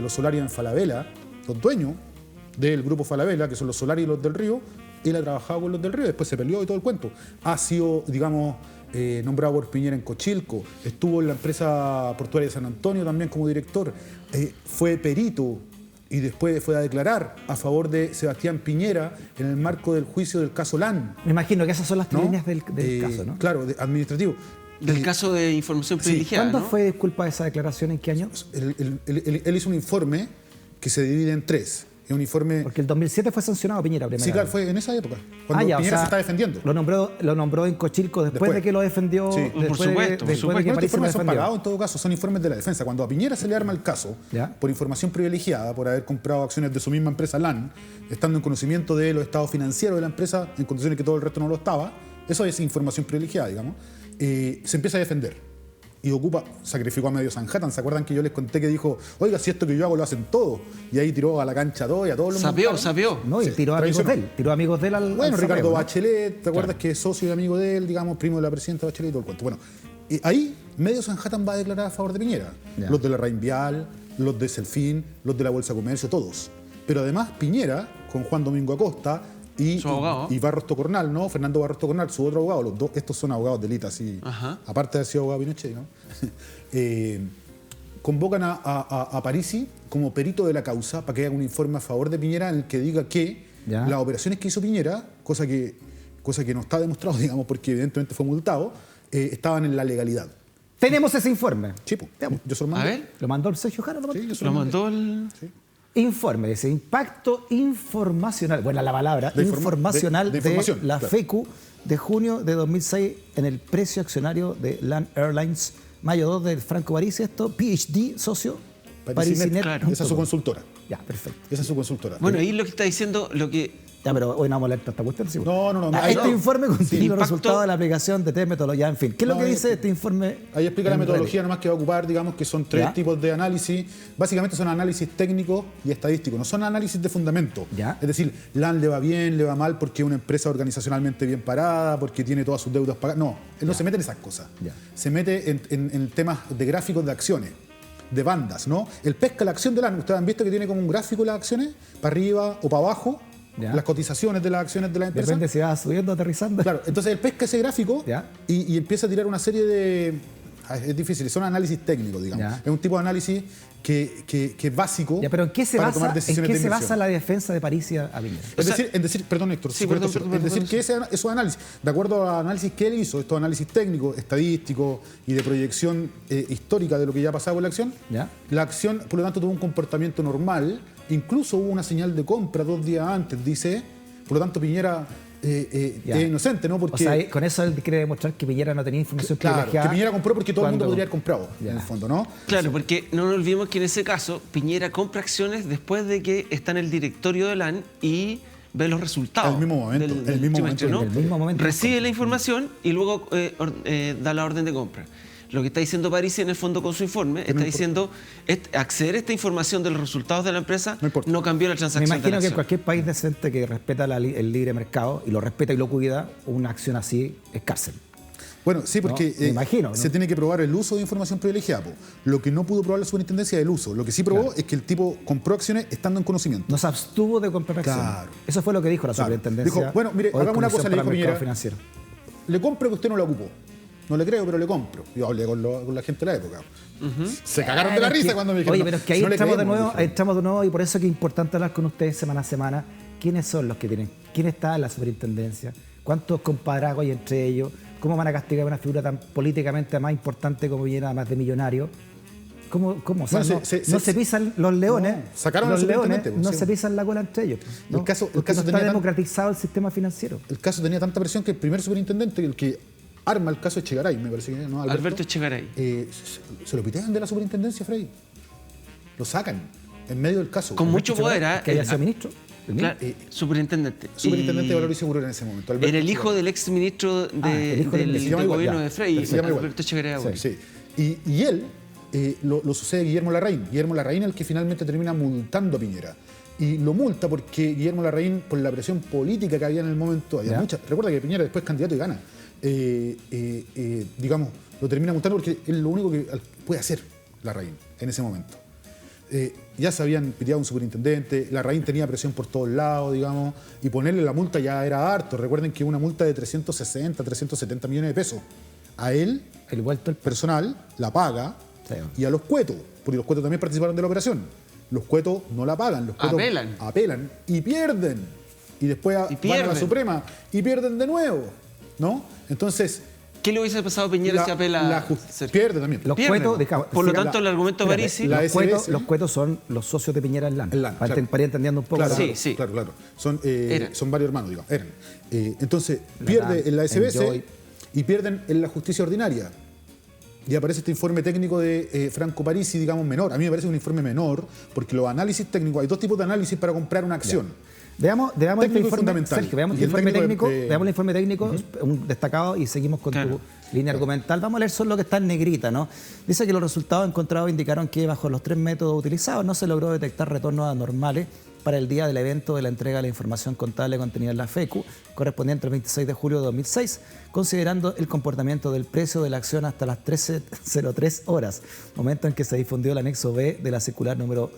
los Solari en Falabella, los dueños del grupo Falabella, que son los Solari y los del Río. Él ha trabajado con los del Río, después se peleó y todo el cuento. Ha sido, digamos, nombrado por Piñera en Cochilco, estuvo en la empresa portuaria de San Antonio también como director, fue perito y después fue a declarar a favor de Sebastián Piñera en el marco del juicio del caso LAN. Me imagino que esas son las ¿no? líneas del caso, ¿no? Claro, administrativo. Del caso de información privilegiada, ¿Cuándo ¿no? fue, disculpa, esa declaración? ¿En qué año? Él hizo un informe que se divide en 3. Es un informe... Porque el 2007 fue sancionado Piñera primero. Sí, claro, fue en esa época, cuando ya, Piñera o sea, se está defendiendo. Lo nombró en Cochilco después de que lo defendió. Sí. Después Por supuesto, de que No, estos París se lo informes son defendió. pagados en todo caso, son informes de la defensa. Cuando a Piñera se le arma el caso por información privilegiada, por haber comprado acciones de su misma empresa LAN, estando en conocimiento de los estados financieros de la empresa, en condiciones que todo el resto no lo estaba, eso es información privilegiada, digamos, se empieza a defender. Y sacrificó a medio Sanhattan. ¿Se acuerdan que yo les conté que dijo, oiga, si esto que yo hago lo hacen todos? Y ahí tiró a la cancha 2 y a todos los Sabió. No, y Sí, tiró amigos de traicionó. él. Tiró amigos de él al Bueno, al Ricardo sapeo, ¿no? Bachelet, ¿te acuerdas que es socio y amigo de él, digamos, primo de la presidenta Bachelet y todo el cuento? Bueno, ahí medio Sanhattan va a declarar a favor de Piñera. Ya. Los de la Reinvial, los de Selfin, los de la Bolsa de Comercio, todos. Pero además Piñera, con Juan Domingo Acosta Su abogado. y Barros Tocornal, ¿no? Fernando Barros Tocornal, su otro abogado. Los dos, estos son abogados de élite, así. Ajá. Aparte de haber sido abogado de Pinochet, ¿no? Convocan a Parisi como perito de la causa para que haga un informe a favor de Piñera en el que diga que Ya. las operaciones que hizo Piñera, cosa que no está demostrado, digamos, porque evidentemente fue multado, estaban en la legalidad. Tenemos ese informe. Sí, po. Veamos. Yo se lo A mando. ver, Lo mandó el Sergio Jara. Sí, yo se lo mandé. mandó el... Informe, dice, impacto informacional, buena la palabra, De informacional de de información, la claro. FECU de junio de 2006 en el precio accionario de LAN Airlines, mayo 2 del Franco Parisi, esto, PhD, socio, Parisinet, claro. esa es su consultora. Ya, perfecto. Esa es su consultora. Bueno, ahí lo que está diciendo, lo que... Ya, pero hoy no vamos a leer esta cuestión. ¿Sí? No. Este no. informe contiene los impacto- resultados de la aplicación de test metodología, en fin. ¿Qué es lo No, que ahí- dice este informe? Ahí explica la en metodología nomás que va a ocupar, digamos, que son 3 Ya. tipos de análisis. Básicamente son análisis técnicos y estadísticos, no son análisis de fundamento. Ya. Es decir, LAN le va bien, le va mal porque es una empresa organizacionalmente bien parada, porque tiene todas sus deudas pagadas. No, él no se mete en esas cosas. Ya. Se mete en temas de gráficos de acciones, de bandas, ¿no? Él pesca la acción de LAN. Ustedes han visto que tiene como un gráfico las acciones, para arriba o para abajo, Ya. las cotizaciones de las acciones de la empresa. Depende si va subiendo o aterrizando. Claro, entonces él pesca ese gráfico Ya. y empieza a tirar una serie de... Es difícil, son análisis técnicos, digamos. Ya. Es un tipo de análisis que es básico Ya, pero ¿en qué se para basa, tomar en decisiones qué de se inversión. basa la defensa de Parisi a Piñera? En decir, perdón Héctor, Sí, súper perdón, corto. perdón, En decir perdón. que esos análisis, de acuerdo al análisis que él hizo, estos análisis técnicos, estadísticos y de proyección histórica de lo que ya ha pasado con la acción, Ya. la acción, por lo tanto, tuvo un comportamiento normal, incluso hubo una señal de compra 2 días antes, dice, por lo tanto Piñera Ya. es inocente, ¿no? Porque O sea, con eso él quiere demostrar que Piñera no tenía información claro, privilegiada. que Piñera compró porque todo el mundo cuando- podría haber comprado, Ya. en el fondo, ¿no? Claro, porque no nos olvidemos que en ese caso Piñera compra acciones después de que está en el directorio de LAN y ve los resultados. El mismo momento, del el mismo trimestre, momento. El mismo momento. Recibe la información y luego da la orden de compra. Lo que está diciendo Parisi en el fondo con su informe, está diciendo acceder a esta información de los resultados de la empresa No importa. no cambió la Me transacción de la imagino que en acción. cualquier país decente que respeta el libre mercado y lo respeta y lo cuida, una acción así es cárcel. Bueno, sí, porque No, me imagino, ¿no? se tiene que probar el uso de información privilegiada. Po. Lo que no pudo probar la superintendencia es el uso. Lo que sí probó es que el tipo compró acciones estando en conocimiento. No se abstuvo de comprar acciones. Claro. Eso fue lo que dijo la Claro. superintendencia. Dijo, bueno, mire, o hagamos una Comisión cosa, le para dijo el mercado Piñera. financiero. Le compro que usted no la ocupó. No le creo, pero le compro. Yo hablé con la gente de la época. Se cagaron de la risa cuando me dijeron. Oye, no, pero es que ahí si no le entramos de creemos, nuevo, dijeron. entramos de nuevo y por eso es que es importante hablar con ustedes semana a semana. ¿Quiénes son los que tienen? ¿Quién está en la superintendencia? ¿Cuántos compadrazgos hay entre ellos? ¿Cómo van a castigar a una figura tan políticamente más importante como Piñera, además de millonario? ¿Cómo? O sea, Bueno, no se pisan los leones. No, sacaron los al leones superintendente, no sí. se pisan la cola entre ellos. ¿no? El caso Porque no tenía está tan- democratizado el sistema financiero. El caso tenía tanta presión que el primer superintendente, el que arma el caso Echegaray, me parece que no, Alberto Echegaray. Se lo pitean de la superintendencia, Frey. Lo sacan en medio del caso. Con mucho poder, ¿eh? Que haya sido ministro. Claro, superintendente. Superintendente de Valor y Seguridad en ese momento. Alberto Era el hijo Echegaray. del ex ministro del gobierno de Frey, Se llama igual. Alberto Echegaray. Sí. Y él lo sucede Guillermo Larraín. Guillermo Larraín es el que finalmente termina multando a Piñera. Y lo multa porque Guillermo Larraín, por la presión política que había en el momento, había mucha. Recuerda que Piñera después es candidato y gana. Digamos, lo termina multando porque es lo único que puede hacer Larraín en ese momento. Ya se habían piteado un superintendente, Larraín tenía presión por todos lados, digamos, y ponerle la multa ya era harto. Recuerden que una multa de 360, 370 millones de pesos. A él, El vuelto el personal, la paga, Sí. y a los cuetos, porque los cuetos también participaron de la operación. Los cuetos no la pagan, los cuetos apelan y pierden. Y después van a la Suprema y pierden de nuevo, ¿no? Entonces, ¿qué le hubiese pasado a Piñera si apela? Pierde también. Los Pierden. cuetos, digamos, Por lo siga- tanto, el argumento de Parisi. la los cuetos son los socios de Piñera en LAN. Para ir entendiendo un poco. Claro, Sí. claro. Son varios hermanos, digamos. Eran. Entonces, La pierde LAN, en la SBS Enjoy. y pierden en la justicia ordinaria. Y aparece este informe técnico de Franco Parisi, digamos, menor. A mí me parece un informe menor, porque los análisis técnicos, hay dos tipos de análisis para comprar una acción. Veamos este Técnico y informe, fundamental. Sergio, veamos Y el el informe técnico técnico, veamos el informe técnico, un destacado, y seguimos con Claro. tu línea argumental. Vamos a leer solo lo que está en negrita, ¿no? Dice que los resultados encontrados indicaron que bajo los 3 métodos utilizados no se logró detectar retornos anormales para el día del evento de la entrega de la información contable contenida en la FECU, correspondiente al 26 de julio de 2006, considerando el comportamiento del precio de la acción hasta las 13:03 horas, momento en que se difundió el anexo B de la circular número...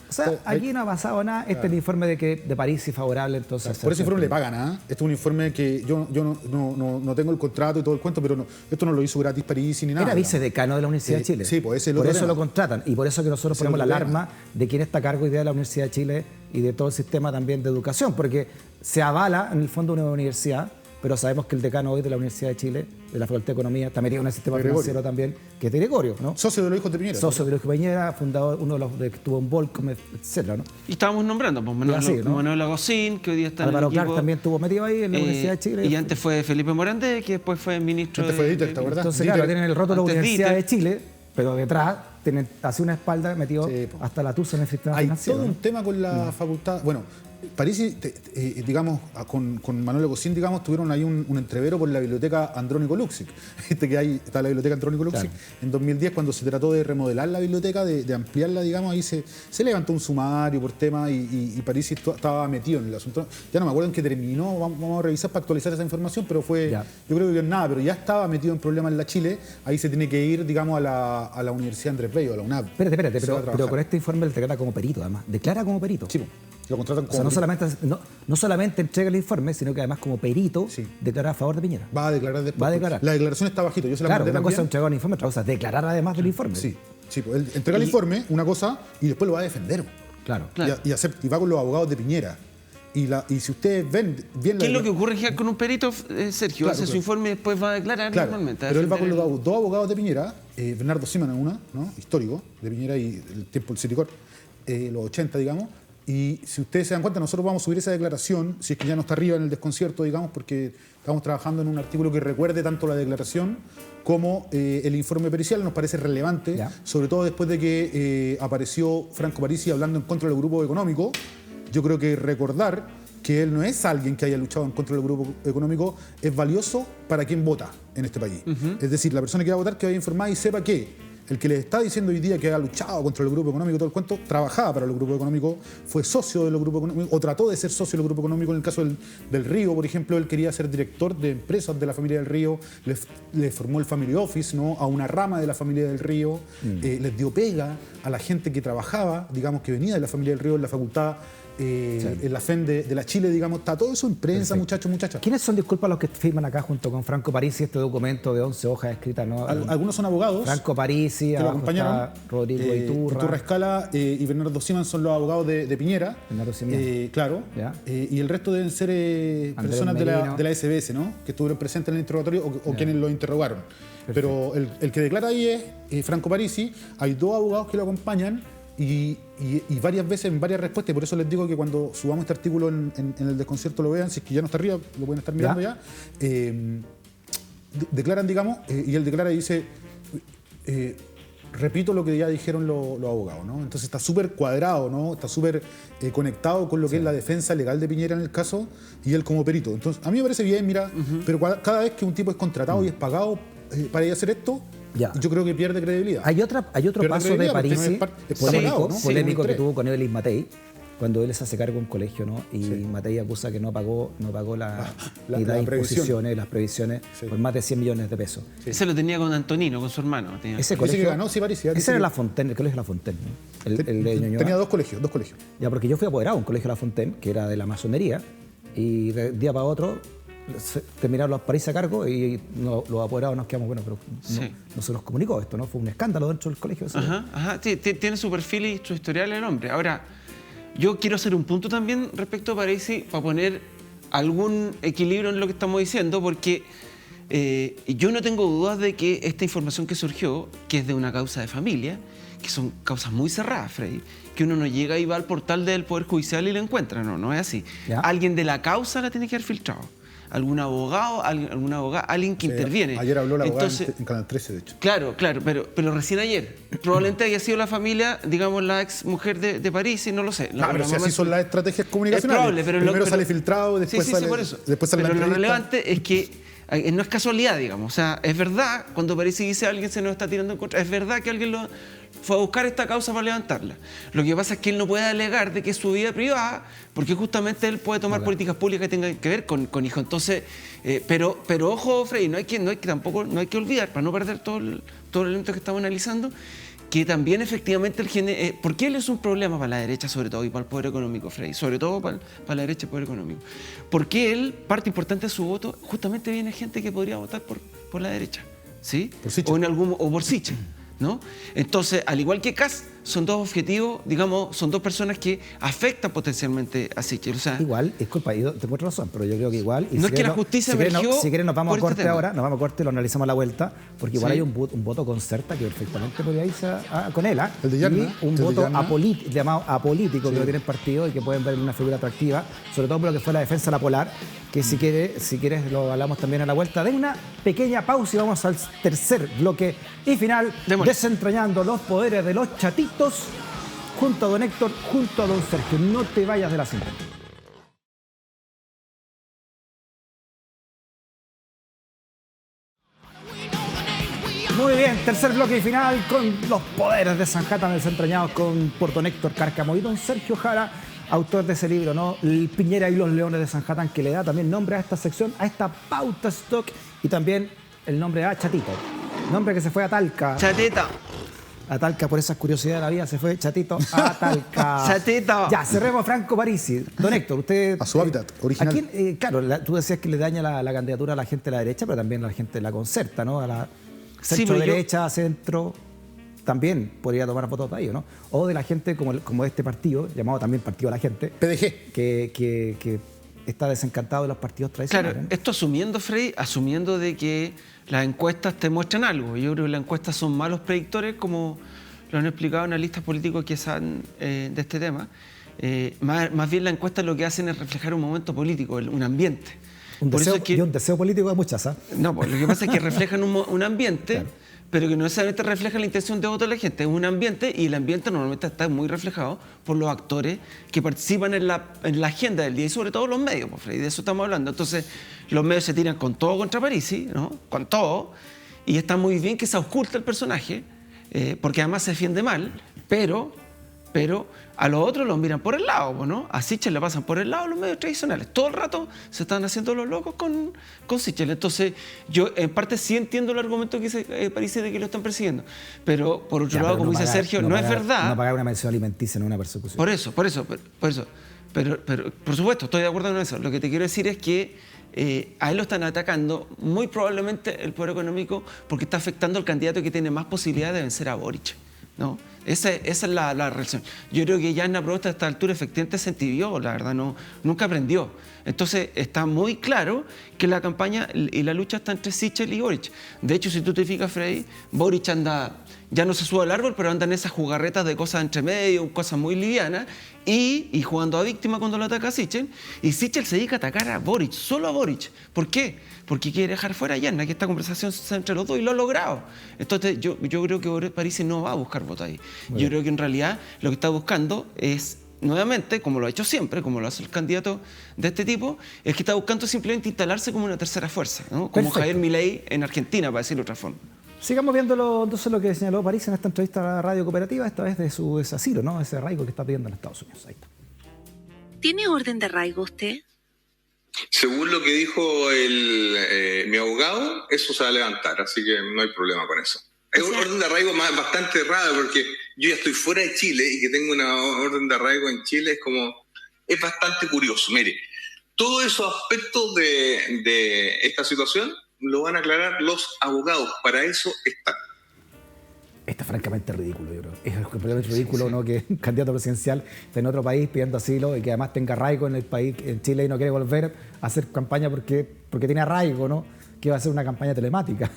O sea, aquí no ha pasado nada. Este es el informe de París y favorable, entonces... Por ese informe le pagan, ¿ah? Este es un informe que yo no tengo el contrato y todo el cuento, pero esto no lo hizo gratis Parisi ni nada. Era vicedecano de la Universidad de Chile. Sí, pues ese es el por otro eso tema. lo contratan. Y por eso que nosotros Ese es el ponemos la otro tema. alarma de quién está a cargo hoy día de la Universidad de Chile y de todo el sistema también de educación. Porque se avala en el fondo una universidad, pero sabemos que el decano hoy de la Universidad de Chile, de la Facultad de Economía, está metido en el sistema Gregorio. financiero también, que es de Gregorio, ¿no? Socio de los hijos de Piñera. Socio de Luis Piñera, fundador, uno de los que estuvo en Volcom, etcétera, ¿no? Y estábamos nombrando, pues Manuel Agosín, que hoy día está Álvaro en el Clark equipo. también estuvo metido ahí en la Universidad de Chile. Y antes fue Felipe Morandé, que después fue ministro Antes fue Dieter, ¿te acuerdas? Entonces, Dieter. claro, tienen el rótulo de la Antes Universidad Dieter. de Chile, pero detrás tienen así una espalda metido Sí, po. hasta la tusa en el sistema Hay financiero. todo ¿no? un tema con la facultad. Bueno, Parisi, digamos, con Manuel Agosín, digamos, tuvieron ahí un entrevero por la biblioteca Andrónico Luxic. Que ahí está la biblioteca Andrónico Luxic. Claro. En 2010, cuando se trató de remodelar la biblioteca, de ampliarla, digamos, ahí se levantó un sumario por tema y Parisi estaba metido en el asunto. Ya no me acuerdo en qué terminó, vamos a revisar para actualizar esa información, pero fue, Ya. yo creo que nada, pero ya estaba metido en problemas en la Chile. Ahí se tiene que ir, digamos, a la Universidad Andrés Bello, a la UNAV. Espérate, Se va a pero trabajar. con este informe él declara como perito, además. Declara como perito. Sí, po, lo contratan O sea, como... no solamente entrega el informe, sino que además como perito Sí. declara a favor de Piñera. Va a declarar después. Va a declarar. La declaración está bajito. Yo se la Claro, mandé una cosa es también. entregar un informe, otra cosa es declarar además del informe. Sí, pues él entrega el informe, una cosa, y después lo va a defender. Claro. Claro. Y va con los abogados de Piñera. Y si ustedes ven bien ¿Qué es lo que ocurre en general con un perito, Sergio? Claro, hace su claro. informe y después va a declarar Claro, normalmente. pero él va con defender los dos abogados de Piñera, Bernardo Siman una, ¿no? Histórico de Piñera y el tiempo del Citicor, los 80, digamos. Y si ustedes se dan cuenta, nosotros vamos a subir esa declaración, si es que ya no está arriba en el desconcierto, digamos, porque estamos trabajando en un artículo que recuerde tanto la declaración como el informe pericial. Nos parece relevante, Ya. sobre todo después de que apareció Franco Parisi hablando en contra del grupo económico. Yo creo que recordar que él no es alguien que haya luchado en contra del grupo económico es valioso para quien vota en este país. Es decir, la persona que va a votar que vaya informada y sepa que el que le está diciendo hoy día que ha luchado contra el grupo económico, todo el cuento, trabajaba para el grupo económico, fue socio del grupo económico, o trató de ser socio del grupo económico. En el caso del Río, por ejemplo, él quería ser director de empresas de la familia del Río, le formó el Family Office, ¿no?, a una rama de la familia del Río, les dio pega a la gente que trabajaba, digamos, que venía de la familia del Río en la facultad, en la FEN de la Chile, digamos. Está todo eso en prensa, muchachos, muchachas. ¿Quiénes son, disculpa, los que firman acá junto con Franco Parisi este documento de 11 hojas escritas, ¿no? Algunos son abogados. Franco Parisi, que lo abajo acompañaron. está Rodrigo Iturra. Escala y Bernardo Siman son los abogados de Piñera. Bernardo Siman. Claro. Ya. Y el resto deben ser personas Merino. de la SBS, ¿no?, que estuvieron presentes en el interrogatorio o quienes lo interrogaron. Pero el que declara ahí es Franco Parisi. Hay dos abogados que lo acompañan y varias veces en varias respuestas. Y por eso les digo que cuando subamos este artículo en el desconcierto lo vean, si es que ya no está arriba, lo pueden estar mirando ya. declaran, digamos, y él declara y dice, repito lo que ya dijeron los abogados, ¿no? Entonces está súper cuadrado, ¿no? Está súper conectado con lo que es la defensa legal de Piñera en el caso y él como perito. Entonces, a mí me parece bien, mira, pero cada vez que un tipo es contratado y es pagado para ir a hacer esto, yo creo que pierde credibilidad. Hay otro paso de Parisi polémico que tuvo con Evelyn Matei, cuando él se hace cargo de un colegio, ¿no? Y Matei acusa que no pagó las imposiciones, las previsiones por más de 100 millones de pesos. Ese lo tenía con Antonino, con su hermano. Ese colegio, que ganó, sí, Parisi. Ese era La Fontaine, el colegio La Fontaine, ¿no? El de Ñuñoa. Tenía dos colegios. Ya, porque yo fui apoderado de un colegio La Fontaine, que era de la masonería, y de un día para otro terminaron los Parisi a cargo y los apoderados nos quedamos, bueno, pero no se nos comunicó esto, ¿no? Fue un escándalo dentro del colegio. Sí, tiene su perfil y su historial el hombre. Ahora, yo quiero hacer un punto también respecto a Parisi para poner algún equilibrio en lo que estamos diciendo, porque yo no tengo dudas de que esta información que surgió, que es de una causa de familia, que son causas muy cerradas, Freddy, que uno no llega y va al portal del Poder Judicial y la encuentra, no es así. ¿Ya? Alguien de la causa la tiene que haber filtrado. Algún abogado, alguna abogada, alguien que interviene. Ayer habló la abogada en Canal 13, de hecho. Claro, pero recién ayer. Probablemente haya sido la familia, digamos, la ex mujer de Parisi, no lo sé. Pero si así son las estrategias comunicacionales. Es probable, pero primero sale filtrado, después sale, por eso. Después sale pero la lo relevante es que no es casualidad, digamos. O sea, es verdad, cuando Parisi dice alguien se nos está tirando en contra, es verdad que alguien fue a buscar esta causa para levantarla. Lo que pasa es que él no puede alegar de que es su vida privada, porque justamente él puede tomar políticas públicas que tengan que ver con hijos. Entonces, pero ojo, Freddy, no hay que olvidar, para no perder todo el elemento que estamos analizando, que también efectivamente porque él es un problema para la derecha sobre todo y para el poder económico, Freddy, sobre todo para la derecha y el poder económico. Porque él, parte importante de su voto, justamente viene gente que podría votar por la derecha, ¿sí? O por Sichel, ¿no? Entonces, al igual que Kast, son dos objetivos, digamos, son dos personas que afectan potencialmente a Sichel. O sea, igual, es culpa, y tengo razón, pero yo creo que igual... No es que la justicia emergió. Si quieren nos vamos a corte ahora, nos vamos a corte y lo analizamos a la vuelta, porque igual hay un voto concerta que perfectamente podría irse con él, el de Yarna, y un voto llamado apolítico que lo tiene el partido y que pueden ver una figura atractiva, sobre todo por lo que fue la defensa de la Polar, que si quieres lo hablamos también a la vuelta. Den una pequeña pausa y vamos al tercer bloque y final, desentrañando los poderes de los chatitos, junto a don Héctor, junto a don Sergio. No te vayas de la cinta. Muy bien, tercer bloque y final con los poderes de Sanhattan desentrañados por don Héctor Cárcamo y don Sergio Jara, autor de ese libro, ¿no? El Piñera y los Leones de Sanhattan, que le da también nombre a esta sección, a esta pauta stock, y también el nombre a Chatito. Nombre que se fue a Talca. Chatito. A Talca, por esas curiosidades de la vida, se fue Chatito a Talca. Chatito. Ya, cerremos Franco Parisi. Don Héctor, usted... A su hábitat original. ¿A quién, claro, tú decías que le daña la candidatura a la gente de la derecha, pero también a la gente de la concerta, ¿no? A la centro-derecha, centro... También podría tomar votos de ellos, ¿no? O de la gente como este partido, llamado también Partido de la Gente. PDG. Que está desencantado de los partidos tradicionales. Claro, esto asumiendo, Frey, de que las encuestas te muestran algo. Yo creo que las encuestas son malos predictores, como lo han explicado analistas políticos que saben de este tema. Más bien las encuestas lo que hacen es reflejar un momento político, un ambiente. Un deseo político de muchas, ¿ah? No, pues lo que pasa es que reflejan un ambiente, claro, pero que no necesariamente refleja la intención de voto de la gente. Es un ambiente, y el ambiente normalmente está muy reflejado por los actores que participan en la agenda del día, y sobre todo los medios, pues, Freddy, de eso estamos hablando. Entonces, los medios se tiran con todo contra Parisi, ¿no? Con todo, y está muy bien que se oculta el personaje, porque además se defiende mal, pero a los otros los miran por el lado, ¿no? A Sichel le pasan por el lado los medios tradicionales. Todo el rato se están haciendo los locos con Sichel. Entonces, yo en parte sí entiendo el argumento que dice Parisi de que lo están persiguiendo. Pero, por otro lado, como dice Sergio, no es verdad. No pagar una mención alimenticia en una persecución. Por eso. Pero, por supuesto, estoy de acuerdo con eso. Lo que te quiero decir es que a él lo están atacando muy probablemente el poder económico, porque está afectando al candidato que tiene más posibilidades de vencer a Boric, ¿no? Esa es la relación. Yo creo que Yarna Proboste a esta altura efectivamente se entibió, la verdad, nunca aprendió. Entonces está muy claro que la campaña y la lucha está entre Sichel y Boric. De hecho, si tú te fijas, Freddy, Boric anda ya no se sube al árbol, pero anda en esas jugarretas de cosas entre medio, cosas muy livianas, y jugando a víctima cuando lo ataca a Sichel. Y Sichel se dedica a atacar a Boric, solo a Boric. ¿Por qué? Porque quiere dejar fuera a Yarna, que esta conversación sea entre los dos, y lo ha logrado. Entonces yo creo que Parisi no va a buscar votos ahí. Yo creo que en realidad lo que está buscando es, nuevamente, como lo ha hecho siempre, como lo hace el candidato de este tipo, es que está buscando simplemente instalarse como una tercera fuerza, ¿no? Como Perfecto. Javier Milei en Argentina, para decirlo de otra forma. Sigamos viéndolo, entonces, lo que señaló París en esta entrevista a la radio cooperativa, esta vez de su asilo, ¿no? Ese arraigo que está pidiendo en Estados Unidos. Ahí está. ¿Tiene orden de arraigo usted? Según lo que dijo mi abogado, eso se va a levantar, así que no hay problema con eso. Es una orden de arraigo bastante rara, porque yo ya estoy fuera de Chile y que tengo una orden de arraigo en Chile es bastante curioso. Mire, todos esos aspectos de esta situación lo van a aclarar los abogados, para eso están. Esto es francamente ridículo, yo creo. Es completamente ridículo, ¿no? Que un candidato presidencial esté en otro país pidiendo asilo y que además tenga arraigo en el país, en Chile, y no quiere volver a hacer campaña porque tiene arraigo, ¿no? Que va a hacer una campaña telemática.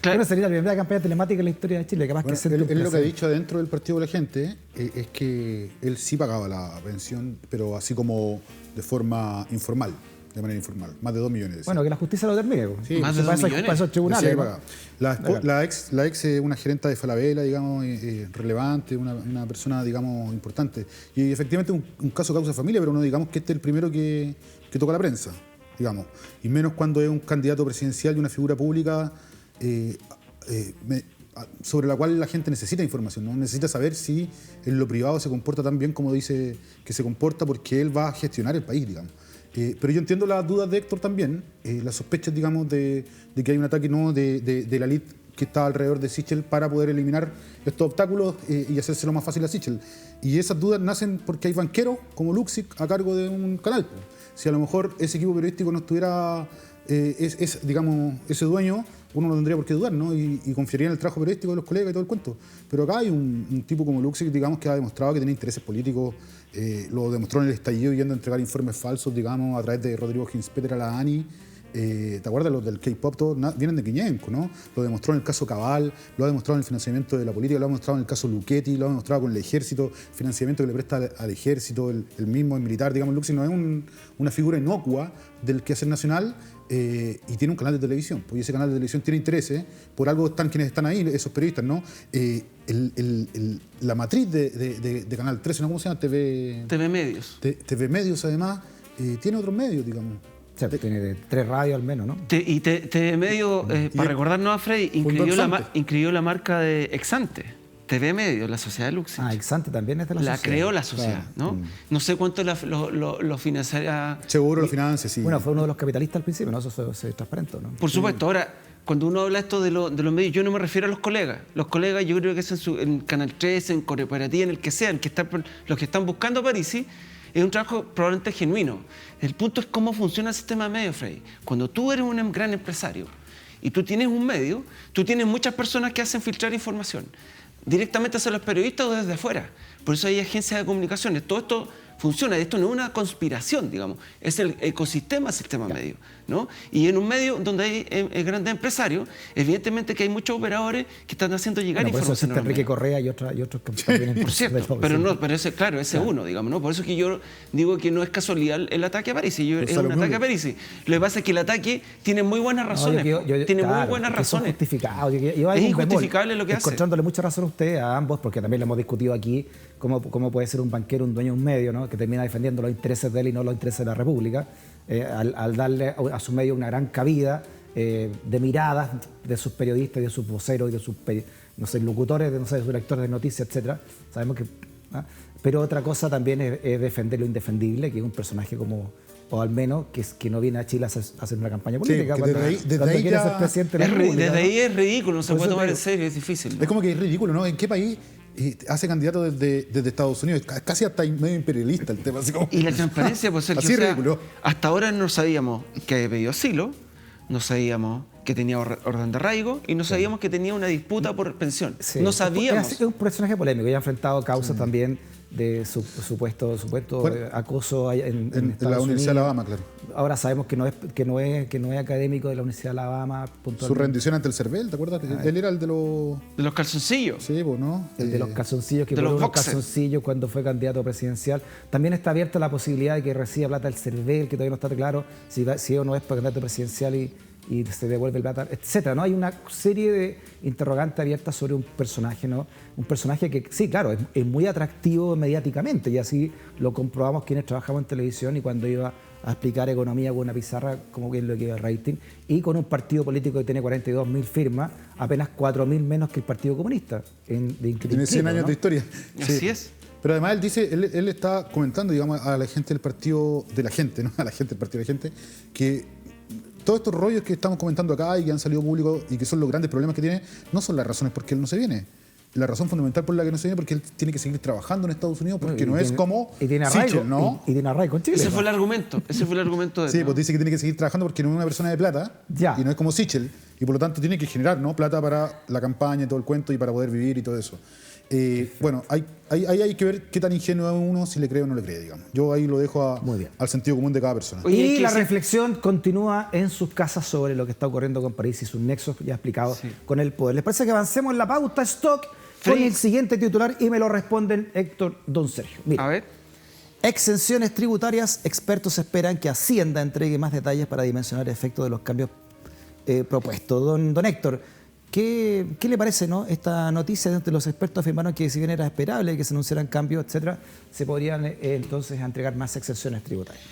Claro. Bueno, sería la primera campaña telemática en la historia de Chile, que más Bueno, que ser él lo que ha dicho dentro del Partido de la Gente es que él sí pagaba la pensión, pero así como de forma informal, de manera informal, más de 2 millones. Bueno, que la justicia lo termine. Sí, más de 2 millones. Para esos tribunales. Sí, ¿no? la ex es una gerenta de Falabella, digamos, relevante, una persona, digamos, importante. Y efectivamente un caso causa familia, pero no digamos que este es el primero que toca la prensa, digamos. Y menos cuando es un candidato presidencial y una figura pública sobre la cual la gente necesita información, ¿no? Necesita saber si en lo privado se comporta tan bien como dice que se comporta, porque él va a gestionar el país, digamos. Pero yo entiendo las dudas de Héctor también, las sospechas, digamos, de que hay un ataque, ¿no? de la elite que está alrededor de Sichel para poder eliminar estos obstáculos y hacérselo más fácil a Sichel. Y esas dudas nacen porque hay banqueros como Luxic a cargo de un canal. Si a lo mejor ese equipo periodístico no estuviera, digamos, ese dueño, uno no tendría por qué dudar, ¿no? Y confiaría en el trabajo periodístico de los colegas y todo el cuento. Pero acá hay un tipo como Luxic, digamos, que ha demostrado que tiene intereses políticos. Lo demostró en el estallido yendo a entregar informes falsos, digamos, a través de Rodrigo Ginspeter a la ANI. ¿Te acuerdas? Los del K-pop, todos vienen de Quiñenco, ¿no? Lo demostró en el caso Cabal, lo ha demostrado en el financiamiento de la política, lo ha demostrado en el caso Luchetti, lo ha demostrado con el ejército, financiamiento que le presta al ejército, el mismo, el militar, digamos. Luxic no es una figura inocua del quehacer nacional y tiene un canal de televisión. Pues ese canal de televisión tiene intereses, por algo están quienes están ahí, esos periodistas, ¿no? La matriz de Canal 13, ¿no? ¿Cómo se llama? TV Medios. TV Medios, además, tiene otros medios, digamos. O sea, tiene 3 radios al menos, ¿no? Y TV Medio, para recordarnos a Freddy, inscribió la marca de Exante. TV Medio, la sociedad de Luxic. Exante también es de la sociedad. La creó la sociedad, Claro. ¿no? No sé cuánto lo financiaría. Seguro lo financia, sí. Bueno, fue uno de los capitalistas al principio, ¿no? Eso es transparente, ¿no? Por supuesto. Ahora, cuando uno habla esto de los medios, yo no me refiero a los colegas. Los colegas, yo creo que es en Canal 13, en Cooperativa, en el que sea, los que están buscando a Parisi, es un trabajo probablemente genuino. El punto es cómo funciona el sistema de medios, Freddy. Cuando tú eres un gran empresario y tú tienes un medio, tú tienes muchas personas que hacen filtrar información directamente hacia los periodistas o desde afuera. Por eso hay agencias de comunicaciones. Todo esto funciona. Esto no es una conspiración, digamos. Es el ecosistema del sistema medio, ¿no? Y en un medio donde hay grandes empresarios, evidentemente que hay muchos operadores que están haciendo llegar Por eso información. existe Enrique Correa y otros que también Por cierto, pero ese es uno, digamos, ¿no? Por eso es que yo digo que no es casualidad el ataque a Parisi. Es un ataque a Parisi. Lo que pasa es que el ataque tiene muy buenas razones. Tiene muy buenas razones. Es justificado. Es injustificable lo que hace. Encontrándole mucha razón a usted, a ambos, porque también lo hemos discutido aquí, cómo puede ser un banquero, un dueño de un medio, ¿no? Que termina defendiendo los intereses de él y no los intereses de la República, al darle a su medio una gran cabida de miradas de sus periodistas y de sus voceros y de sus locutores, de sus lectores de noticias, etcétera. Sabemos que... Pero otra cosa también es defender lo indefendible, que es un personaje o al menos que no viene a Chile a hacer una campaña política. Sí, cuando quiere ser presidente de la República. Desde ahí es ridículo, no se puede tomar en serio, es difícil, ¿no? Es como que es ridículo, ¿no? ¿En qué país hace candidato desde Estados Unidos? Casi hasta medio imperialista el tema. Así como... Y la transparencia, pues Sergio, así ridículo. Hasta ahora no sabíamos que había pedido asilo, no sabíamos que tenía orden de arraigo y no sabíamos que tenía una disputa por pensión. Sí. No sabíamos. Es un personaje polémico y ha enfrentado causas también de su supuesto Bueno, acoso en En Estados la Universidad Unidos. de Alabama, claro. Ahora sabemos que no es académico de la Universidad de Alabama. Su puntualmente. rendición ante el CERVEL, ¿te acuerdas? Él era el de los... De los calzoncillos. Sí, pues, ¿no? El de los calzoncillos, que de por los unos boxers. calzoncillos cuando fue candidato presidencial. También está abierta la posibilidad de que reciba plata el CERVEL, que todavía no está claro si o no es para candidato presidencial y se devuelve el plata, etcétera, ¿no? Hay una serie de interrogantes abiertas sobre un personaje, ¿no? Un personaje que, sí, claro, es muy atractivo mediáticamente, y así lo comprobamos quienes trabajamos en televisión y cuando iba a explicar economía con una pizarra, como bien lo que iba el rating, y con un partido político que tiene 42.000 firmas, apenas 4.000 menos que el Partido Comunista. Tiene 100 años de historia. Así es. Pero además él dice, él está comentando, digamos, a la gente del partido de la gente, ¿no? A la gente del partido de la gente, que todos estos rollos que estamos comentando acá y que han salido públicos y que son los grandes problemas que tiene, no son las razones por qué él no se viene. La razón fundamental por la que no se viene es porque él tiene que seguir trabajando en Estados Unidos, porque no es como y tiene Sichel, arraigo, ¿no? y tiene arraigo con Chile. Ese ¿no? fue el argumento. Ese fue el argumento de él, Sí, ¿no? pues dice que tiene que seguir trabajando porque no es una persona de plata Ya. y no es como Sichel, y por lo tanto tiene que generar, ¿no? Plata para la campaña y todo el cuento y para poder vivir y todo eso. Bueno, hay que ver qué tan ingenuo es uno, si le cree o no le cree, digamos. Yo ahí lo dejo Muy bien. al sentido común de cada persona. Oye, hay Y que la decir- reflexión continúa en sus casas sobre lo que está ocurriendo con París y sus nexos ya explicados con el poder. ¿Les parece que avancemos en la pauta stock con Freddy. el siguiente titular y me lo responden Héctor Don Sergio? Mira, A ver. exenciones tributarias, expertos esperan que Hacienda entregue más detalles para dimensionar el efecto de los cambios propuestos. Don Héctor, ¿qué le parece, no? Esta noticia donde los expertos afirmaron que si bien era esperable que se anunciaran cambios, etcétera, se podrían entonces entregar más exenciones tributarias.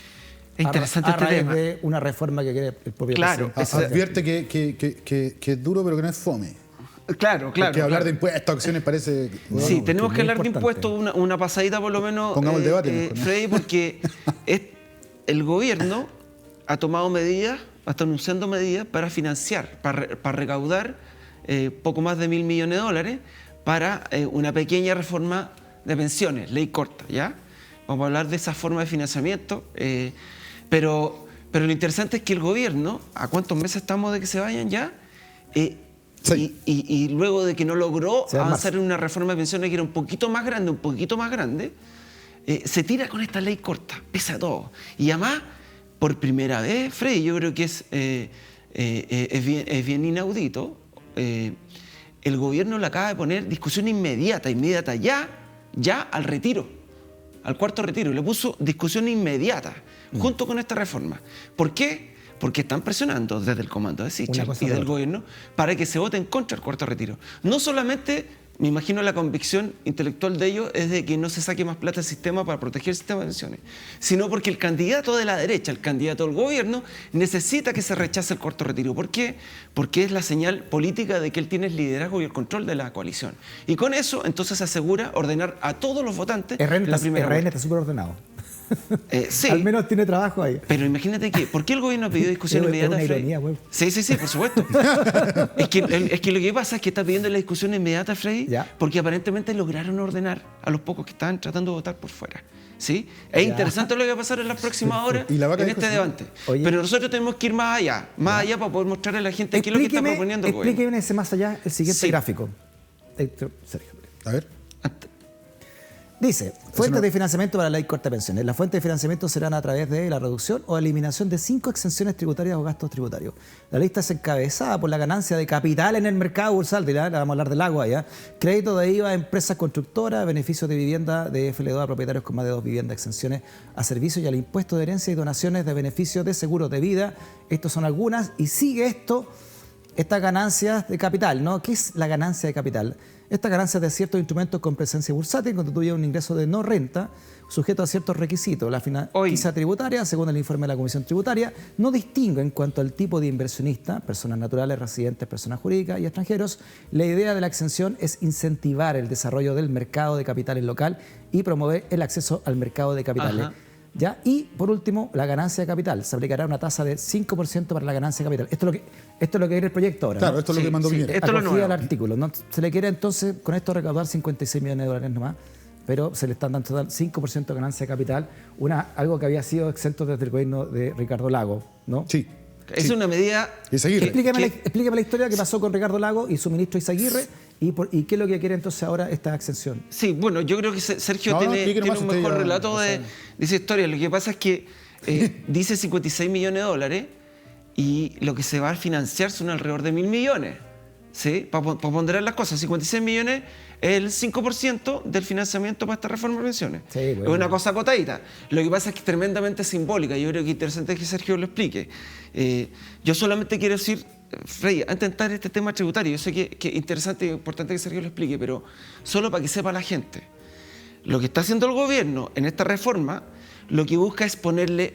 Es interesante a este raíz tema. de una reforma que quiere el propio Claro, presidente. Advierte que es duro, pero que no es fome. Claro, claro. Porque hablar claro. de impuestos, acciones parece... Sí, Bueno, tenemos que que es muy hablar de importante. impuestos, una pasadita por lo menos, Pongamos el debate mejor, ¿no? Freddy, porque el gobierno ha tomado medidas, está anunciando medidas para financiar, para recaudar poco más de $1.000 millones para una pequeña reforma de pensiones, ley corta, ¿ya? Vamos a hablar de esa forma de financiamiento, pero lo interesante es que el gobierno, ¿a cuántos meses estamos de que se vayan ya? Sí. Y luego de que no logró Se va en avanzar marzo. en una reforma de pensiones que era un poquito más grande, se tira con esta ley corta, pesa todo. Y además, por primera vez, Freddy, yo creo que es bien inaudito, el gobierno le acaba de poner discusión inmediata ya al retiro, al cuarto retiro. Le puso discusión inmediata junto con esta reforma. ¿Por qué? Porque están presionando desde el comando de Sichel Una cosa y por del otra. gobierno para que se vote en contra del cuarto retiro. No solamente, me imagino la convicción intelectual de ellos es de que no se saque más plata del sistema para proteger el sistema de pensiones, sino porque el candidato de la derecha, el candidato del gobierno, necesita que se rechace el cuarto retiro. ¿Por qué? Porque es la señal política de que él tiene el liderazgo y el control de la coalición. Y con eso, entonces, se asegura ordenar a todos los votantes RN la primera vuelta. está súper ordenado. Sí. Al menos tiene trabajo ahí. Pero imagínate que, ¿por qué el gobierno pidió discusión Es inmediata? una Freddy? ironía, güey. Sí, por supuesto. es que lo que pasa es que está pidiendo la discusión inmediata, Freddy, Ya. porque aparentemente lograron ordenar a los pocos que estaban tratando de votar por fuera. ¿Sí? Es Ya. interesante lo que va a pasar en las próximas horas Y la vaca en dijo este sí. debate. Oye. Pero nosotros tenemos que ir más allá para poder mostrarle a la gente qué es lo que está proponiendo el gobierno. Explíqueme ese más allá, el siguiente Sí. gráfico. Héctor Sergio. A ver. Dice, fuentes de financiamiento para la ley corta de pensiones. Las fuentes de financiamiento serán a través de la reducción o eliminación de 5 exenciones tributarias o gastos tributarios. La lista es encabezada por la ganancia de capital en el mercado bursátil, ¿ya? Vamos a hablar del agua ya. Crédito de IVA a empresas constructoras, beneficios de vivienda de FL2 a propietarios con más de 2 viviendas, exenciones a servicios y al impuesto de herencia y donaciones de beneficios de seguros de vida. Estos son algunas y sigue estas ganancias de capital, ¿no? ¿Qué es la ganancia de capital? Estas ganancias de ciertos instrumentos con presencia bursátil constituyen un ingreso de no renta sujeto a ciertos requisitos. La fianza tributaria, según el informe de la Comisión Tributaria, no distingue en cuanto al tipo de inversionista, personas naturales, residentes, personas jurídicas y extranjeros. La idea de la exención es incentivar el desarrollo del mercado de capitales local y promover el acceso al mercado de capitales. Ajá. ¿Ya? Y por último, la ganancia de capital. Se aplicará una tasa de 5% para la ganancia de capital. Esto es lo que quiere el proyecto ahora. Claro, ¿no? esto es lo Sí, que mandó sí. Piñera. Esto es lo Acogida nuevo. al artículo, ¿no? Se le quiere entonces con esto recaudar 56 millones de dólares nomás, pero se le están dando total 5% de ganancia de capital, algo que había sido exento desde el gobierno de Ricardo Lagos, ¿no? Sí. Es una medida... Y seguir. Explíqueme la historia que pasó con Ricardo Lagos y su ministro Izaguirre ¿Y qué es lo que quiere entonces ahora esta exención? Sí, bueno, yo creo que Sergio No, tiene nomás, un usted mejor ya relato lo de sabe. esa historia. Lo que pasa es que dice 56 millones de dólares y lo que se va a financiar son alrededor de 1.000 millones. ¿Sí? Para ponderar las cosas, 56 millones es el 5% del financiamiento para esta reforma de pensiones. Sí, Es bueno. una cosa acotadita. Lo que pasa es que es tremendamente simbólica. Yo creo que es interesante que Sergio lo explique. Yo solamente quiero decir, Frey, antes de entrar en este tema tributario, yo sé que es interesante y importante que Sergio lo explique, pero solo para que sepa la gente. Lo que está haciendo el gobierno en esta reforma, lo que busca es ponerle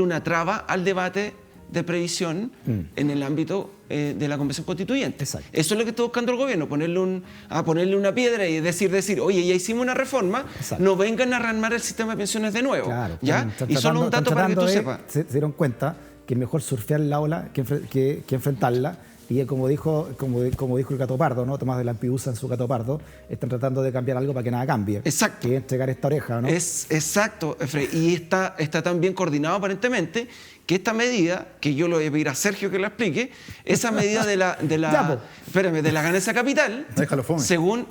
una traba al debate de previsión en el ámbito de la Convención Constituyente. Exacto. Eso es lo que está buscando el gobierno, ponerle una piedra y decir, oye, ya hicimos una reforma, Exacto. no vengan a rearmar el sistema de pensiones de nuevo. Claro, ¿Ya? están Y solo un tratando- dato para que tú están sepas. tratando se dieron cuenta que es mejor surfear la ola que enfrentarla. Y que como dijo el Gato Pardo, ¿no? Tomás de Lampidusa en su Gato Pardo, están tratando de cambiar algo para que nada cambie. Exacto. Que es entregar esta oreja, ¿no? Es exacto, Efraín. Y está tan bien coordinado aparentemente que esta medida, que yo le voy a pedir a Sergio que la explique, esa medida de la Ya, po. de la ganancia capital, Déjalo fome. según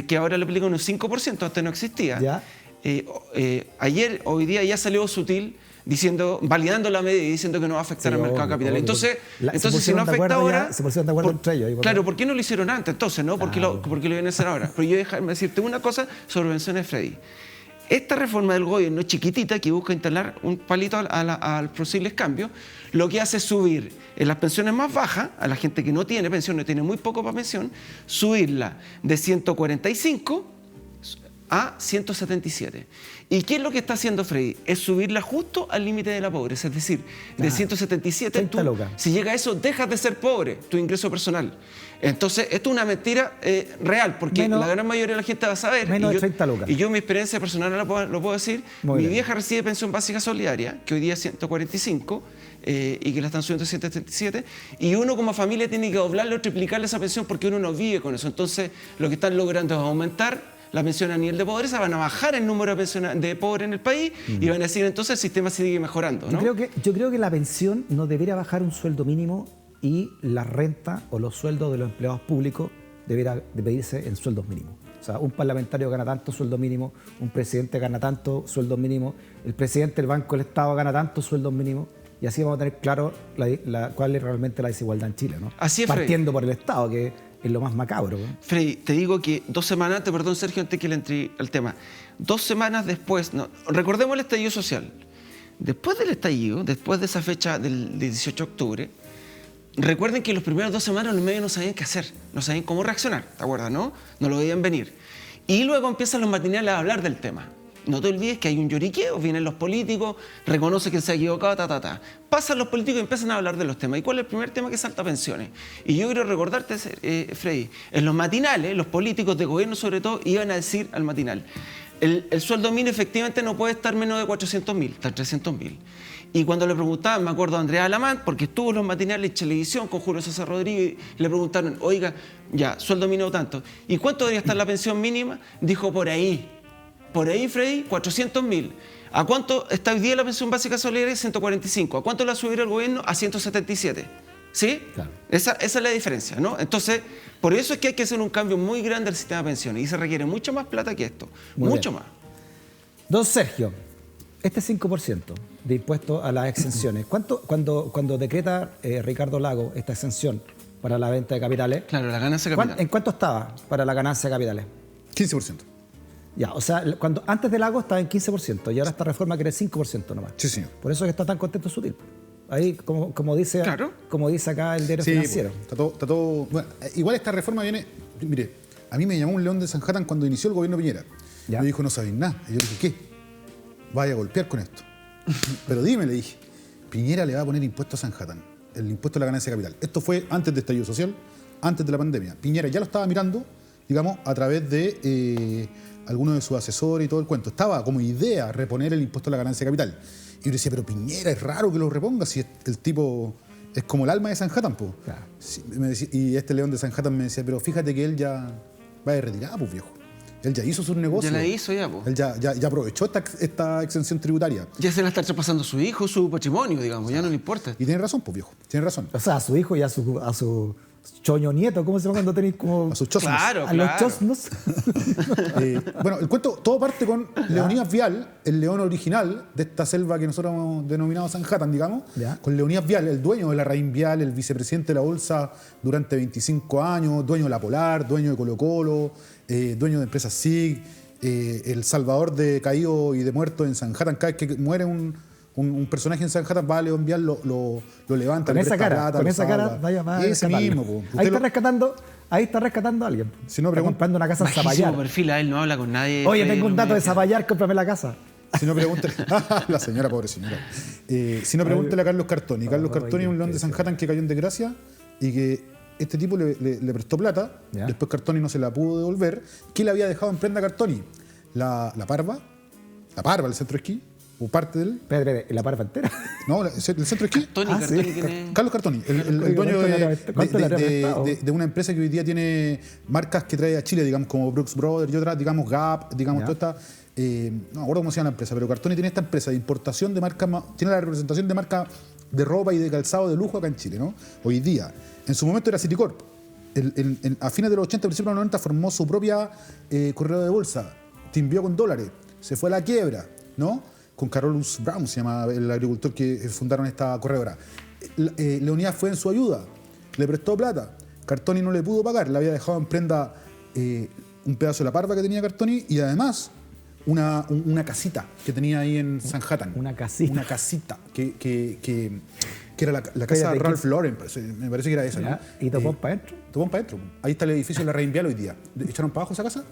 que ahora le aplican un 5%, antes no existía. Ya. Hoy día ya salió Sutil validando la medida y diciendo que no va a afectar Sí, al mercado obvio, capital. obvio. Entonces Se si no pusieron de afecta acuerdo ya, ahora... se pusieron de acuerdo entre ellos. Claro, ¿por qué no lo hicieron antes entonces, no? ¿Por qué lo iban a hacer ahora? Pero yo déjame decirte una cosa sobre pensiones, Freddy. Esta reforma del gobierno chiquitita que busca instalar un palito al posibles cambios, lo que hace es subir en las pensiones más bajas, a la gente que no tiene pensión, no tiene muy poco para pensión, subirla de 145 a 177. ¿Y qué es lo que está haciendo Freddy? Es subirla justo al límite de la pobreza. Es decir, de 177, 30 lucas. si llega a eso, dejas de ser pobre, tu ingreso personal. Entonces, esto es una mentira real, porque la gran mayoría de la gente va a saber. Menos y de yo, 30 lucas. Y yo, mi experiencia personal lo puedo decir. Muy Mi bien. vieja recibe pensión básica solidaria, que hoy día es 145, y que la están subiendo a 177. Y uno como familia tiene que doblarle o triplicarle esa pensión porque uno no vive con eso. Entonces, lo que están logrando es aumentar la pensión a nivel de pobreza, van a bajar el número de pobres en el país y van a decir, entonces el sistema sigue mejorando, ¿no? Yo creo que la pensión no debería bajar un sueldo mínimo y la renta o los sueldos de los empleados públicos debería de pedirse en sueldos mínimos. O sea, un parlamentario gana tanto sueldo mínimo, un presidente gana tanto sueldo mínimo, el presidente del Banco del Estado gana tanto sueldo mínimo, y así vamos a tener claro cuál es realmente la desigualdad en Chile, ¿no? Así es, Freddy. Partiendo por el Estado, que es lo más macabro, ¿no? Freddy, te digo que 2 semanas antes, perdón Sergio, antes que le entre al tema, 2 semanas después, recordemos el estallido social. Después del estallido, después de esa fecha del 18 de octubre, recuerden que los primeros 2 semanas los medios no sabían qué hacer, no sabían cómo reaccionar, ¿te acuerdas, no? No lo veían venir. Y luego empiezan los matinales a hablar del tema. No te olvides que hay un lloriqueo, vienen los políticos, reconoce que se ha equivocado, Pasan los políticos y empiezan a hablar de los temas. ¿Y cuál es el primer tema que salta? Pensiones. Y yo quiero recordarte, Freddy, en los matinales, los políticos de gobierno sobre todo, iban a decir al matinal, el sueldo mínimo efectivamente no puede estar menos de 400.000, está en 300.000. Y cuando le preguntaban, me acuerdo a Andrea Alamán, porque estuvo en los matinales en televisión con Julio César Rodríguez, y le preguntaron, oiga, ya, sueldo mínimo tanto, ¿y cuánto debería estar la pensión mínima? Dijo, por ahí, Freddy, 400.000. ¿A cuánto está hoy día la pensión básica solidaria? 145. ¿A cuánto la subirá el gobierno? A 177. ¿Sí? Claro. Esa es la diferencia, ¿no? Entonces, por eso es que hay que hacer un cambio muy grande al sistema de pensiones y se requiere mucho más plata que esto. Muy mucho bien. más. Don Sergio, este 5% de impuesto a las exenciones, cuando decreta Ricardo Lago esta exención para la venta de capitales, Claro, la ganancia capital. ¿en cuánto estaba para la ganancia de capitales? 15%. Ya, o sea, antes del Lago estaba en 15% y ahora esta reforma quiere 5% nomás. Sí, señor. Por eso es que está tan contento Sutil. Ahí, como dice acá el diario Sí, financiero. pues, está todo. Bueno, igual esta reforma viene. Mire, a mí me llamó un león de Sanhattan cuando inició el gobierno Piñera. Ya. Me dijo, no sabéis nada. Y yo le dije, ¿qué? Vaya a golpear con esto. Pero dime, le dije, Piñera le va a poner impuesto a Sanhattan, el impuesto a la ganancia de capital. Esto fue antes del estallido social, antes de la pandemia. Piñera ya lo estaba mirando, digamos, a través de algunos de sus asesores y todo el cuento. Estaba como idea reponer el impuesto a la ganancia de capital. Y yo decía, pero Piñera, es raro que lo reponga si el tipo es como el alma de Sanhattan, po. Claro. Sí, y este león de Sanhattan me decía, pero fíjate que él ya va de retirada, pues viejo. Él ya hizo sus negocios. Ya la hizo ya, po. Él ya aprovechó esta exención tributaria. Ya se la está traspasando a su hijo, su patrimonio, digamos, ya no le importa. Y tiene razón, pues viejo, tiene razón. O sea, a su hijo y a su choño nieto, ¿cómo se llama cuando tenéis como A sus chosnos. Claro, a los claro. chosnos? Bueno, el cuento, todo parte con Leonidas Vial, el león original de esta selva que nosotros hemos denominado Sanhattan, digamos, Ya. con Leonidas Vial, el dueño de la Raín Vial, el vicepresidente de la Bolsa durante 25 años, dueño de la Polar, dueño de Colo Colo, dueño de empresas SIG, el salvador de caídos y de muertos en Sanhattan. Cada vez que muere un personaje en Sanhattan, va a León Vial, lo levanta, Con le esa presta cara, plata, con lo esa cara, salva. vaya más. Ese mismo, po. Usted Ahí está rescatando a alguien. Si no Está pregunta- comprando una casa en Bajísimo Zapallar. perfil, a él no habla con nadie. Oye, Freddy, tengo un no dato me de deja. Zapallar, cómprame la casa. Si no, pregúntale. La señora, pobre señora. Si no, pregúntale a Carlos Cartoni. Carlos Cartoni es un león de Sanhattan que cayó en desgracia y que este tipo le prestó plata. Ya. Después Cartoni no se la pudo devolver. ¿Qué le había dejado en prenda a Cartoni? La parva, el centro de esquí, o parte del. Pedro, ¿la parva entera? No, el centro de esquí. Tony, Ah, Cartoni, sí. ¿quién es? Carlos Cartoni, el Oiga, dueño ¿cuánto le habrá prestado? de una empresa que hoy día tiene marcas que trae a Chile, digamos, como Brooks Brothers y otras, digamos, Gap, digamos, Ya. toda esta. No me acuerdo cómo se llama la empresa, pero Cartoni tiene esta empresa de importación de marcas, tiene la representación de marcas de ropa y de calzado de lujo acá en Chile, ¿no? Hoy día. En su momento era Citicorp. A fines de los 80, principios de los 90, formó su propia correo de bolsa, te envió con dólares, se fue a la quiebra, ¿no? Con Carolus Brown, se llama el agricultor que fundaron esta corredora. Leonidas fue en su ayuda, le prestó plata. Cartoni no le pudo pagar, le había dejado en prenda un pedazo de la parva que tenía Cartoni y además una casita que tenía ahí en Sanhattan. Una casita. Una casita que era la casa de Espérate, Ralph Lauren, me parece que era esa, ¿no? Ya, ¿y topón para adentro? Topón para adentro. Ahí está el edificio de la Raín Vial hoy día. ¿Echaron para abajo esa casa?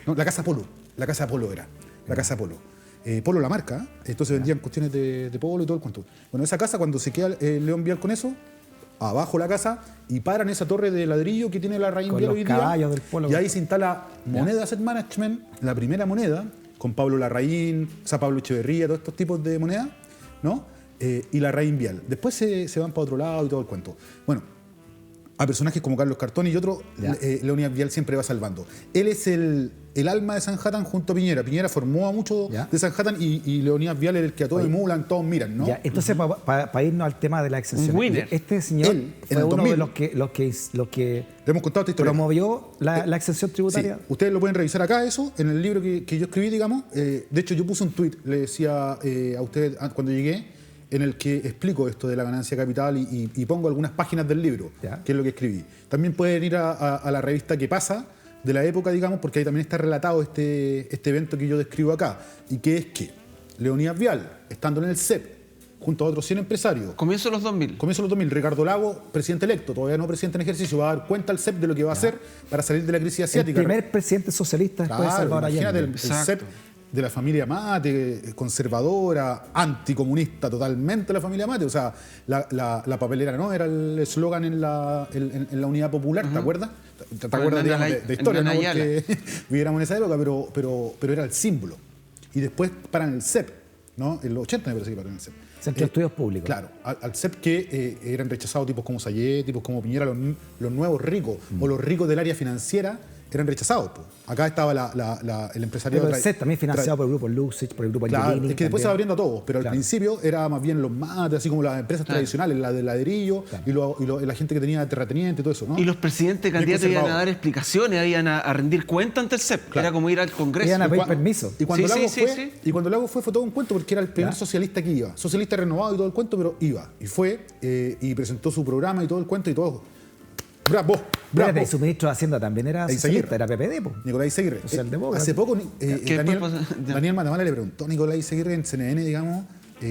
No, la casa Polo. La casa Polo era. La casa Polo. Polo la marca, entonces vendían cuestiones de polo y todo el cuento. Bueno, esa casa, cuando se queda León Vial con eso, abajo la casa y paran esa torre de ladrillo que tiene la Raín Con Vial los hoy día. caballos del Polo. Y ahí se instala Moneda Asset Management, la primera moneda, con Pablo Larraín, o sea, Pablo Echeverría, todos estos tipos de monedas, ¿no? Y la Raín Vial. Después se van para otro lado y todo el cuento. Bueno, a personajes como Carlos Cartoni y otro, Leonidas Vial siempre va salvando. Él es el alma de Sanhattan junto a Piñera. Piñera formó a muchos Ya. de Sanhattan y Leonidas Vial es el que a todos emulan, todos miran, ¿no? Ya, entonces, para irnos al tema de la exención. Un winner. Este señor Él, en fue el uno 2000, de los que Le hemos contado esta historia. promovió la exención Sí, tributaria. ustedes lo pueden revisar acá, eso, en el libro que yo escribí, digamos. De hecho, yo puse un tuit, le decía a ustedes cuando llegué, en el que explico esto de la ganancia de capital y pongo algunas páginas del libro, Ya. que es lo que escribí. También pueden ir a la revista ¿Qué pasa?, de la época, digamos, porque ahí también está relatado este evento que yo describo acá. Y que es que Leonidas Vial, estando en el CEP, junto a otros 100 empresarios, Comienzo de los 2000. comienzo de los 2000, Ricardo Lago, presidente electo, todavía no presidente en ejercicio, va a dar cuenta al CEP de lo que va a hacer para salir de la crisis El asiática. primer presidente socialista después de Claro, Salvador imagínate Allende. el Exacto. CEP de la familia Mate, conservadora, anticomunista totalmente la familia Mate. O sea, la papelera no era el eslogan en la Unidad Popular, ¿te acuerdas? ¿Te acuerdas, Hernán digamos, de historia? No Ayala. porque viviéramos en esa época, pero era el símbolo. Y después paran el CEP, ¿no? En los 80 me parece que paran el CEP. Centro de Estudios Públicos. Claro, al CEP que eran rechazados tipos como Sayet, tipos como Piñera, los nuevos ricos, o los ricos del área financiera, eran rechazados. Po. Acá estaba el empresariado. Pero el CEP también financiado por el grupo Luxich, por el grupo Claro, Angelini. es que después se va abriendo a todos, pero Claro. al principio era más bien los mates, así como las empresas tradicionales, la de ladrillo y la gente que tenía terrateniente y todo eso, ¿no? Y los presidentes candidatos iban a conservador. dar explicaciones, iban a rendir cuenta ante el CEP. Claro. Era como ir al Congreso. Iban a pedir cua- permiso. Y cuando Sí, Lagos sí, fue, sí. y cuando Lagos fue todo un cuento porque era el primer Ya. socialista que iba, socialista renovado y todo el cuento, pero iba y fue y presentó su programa y todo el cuento y todo. Bravo, bravo. Espérate, y su ministro de Hacienda también era Isaguirre. socialista, era PPD, po. Nicolás Izaguirre. Socialdemócrata. Hace poco ¿Qué Daniel, después pasa? Ya. Daniel Matamala le preguntó a Nicolás Izaguirre en CNN, digamos,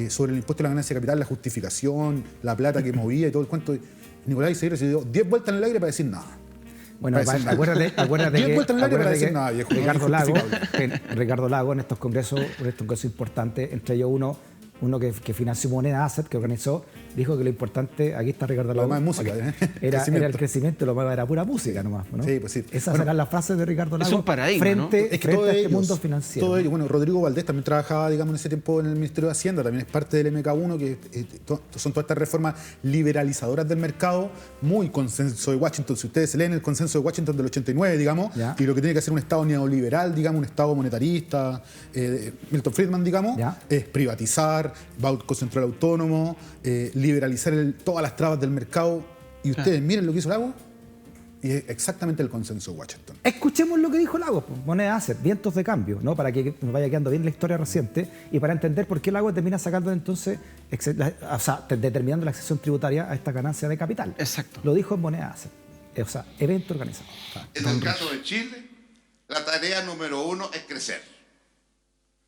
sobre el impuesto a la ganancia de capital, la justificación, la plata que movía y todo el cuento. Y Nicolás Izaguirre se dio 10 vueltas en el aire para decir nada. Bueno, Para decir nada. acuérdate 10 vueltas en el aire para acuérdate decir que nada, viejo. Ricardo no es Lago, justificable. Ricardo Lago en estos congresos importantes, entre ellos uno que financió Moneda Asset, que organizó, dijo que lo importante, aquí está Ricardo Lo Lago, demás es música, era crecimiento. el crecimiento, lo demás era pura música nomás, ¿no? Sí, pues sí. Esas Bueno, serán las frases de Ricardo Lago un paradigma, frente, Es que frente todos a este ellos, mundo financiero. todo ¿no? ello, bueno, Rodrigo Valdés también trabajaba, digamos, en ese tiempo en el Ministerio de Hacienda, también es parte del MK1, que son todas estas reformas liberalizadoras del mercado, muy consenso de Washington. Si ustedes leen el consenso de Washington del 89, digamos, Ya. y lo que tiene que hacer un Estado neoliberal, digamos, un Estado monetarista, Milton Friedman, digamos, Ya. es privatizar, Banco Central Autónomo, liberalizar todas las trabas del mercado. Y ustedes miren lo que hizo Lago. Y es exactamente el consenso de Washington. Escuchemos lo que dijo Lagos, pues, moneda asset, vientos de cambio, ¿no? Para que nos vaya quedando bien la historia reciente y para entender por qué Lagos termina sacando entonces, determinando la accesión tributaria a esta ganancia de capital. Exacto. Lo dijo en moneda asset, o sea, evento organizado. En el caso de Chile, la tarea número 1 es crecer.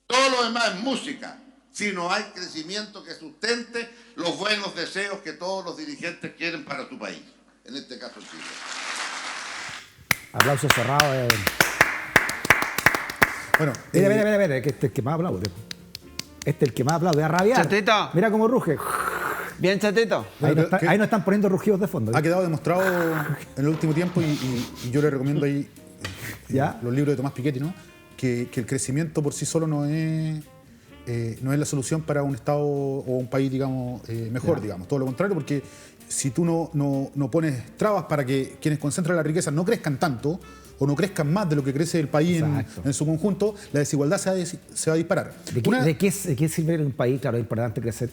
Todo lo demás es música. Si no hay crecimiento que sustente los buenos deseos que todos los dirigentes quieren para su país. En este caso Chile. Aplauso cerrado. Bueno, Mira, que este es el que más aplaude. Este es el que más aplaude, a rabiar. Chateta. Mira cómo ruge. Bien, Chatito. Ahí no están poniendo rugidos de fondo. ha quedado demostrado en el último tiempo y yo le recomiendo ahí ¿Ya? los libros de Tomás Piketty, ¿no? Que el crecimiento por sí solo no es la solución para un Estado o un país, digamos, mejor, digamos. Todo lo contrario, porque si tú no pones trabas para que quienes concentran la riqueza no crezcan tanto o no crezcan más de lo que crece el país en su conjunto, la desigualdad se va a disparar. ¿De qué sirve en un país? Claro, es importante crecer,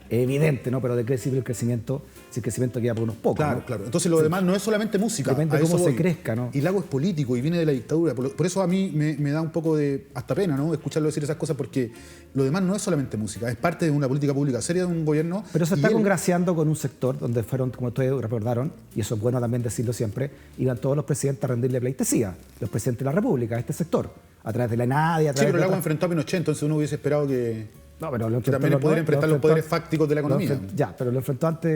es evidente, ¿no? Pero ¿de qué sirve el crecimiento si el crecimiento queda por unos pocos? Claro, ¿no? claro. Entonces lo demás no es solamente música. Depende a de eso cómo se voy. crezca, ¿no? Y Lago es político y viene de la dictadura. Por eso a mí me da un poco de hasta pena, ¿no? Escucharlo decir esas cosas, porque lo demás no es solamente música, es parte de una política pública seria de un gobierno. Pero se y está él- congraciando con un sector donde fueron, como ustedes recordaron, y eso es bueno también decirlo siempre, iban todos los presidentes a rendirle pleitesía, los presidentes de la República, a este sector, a través de la ENADI, a Sí, través pero de Lago otras- enfrentó a Pinochet, entonces uno hubiese esperado que No, pero lo que también le podrían enfrentar los poderes fácticos de la economía. Pero lo enfrentó antes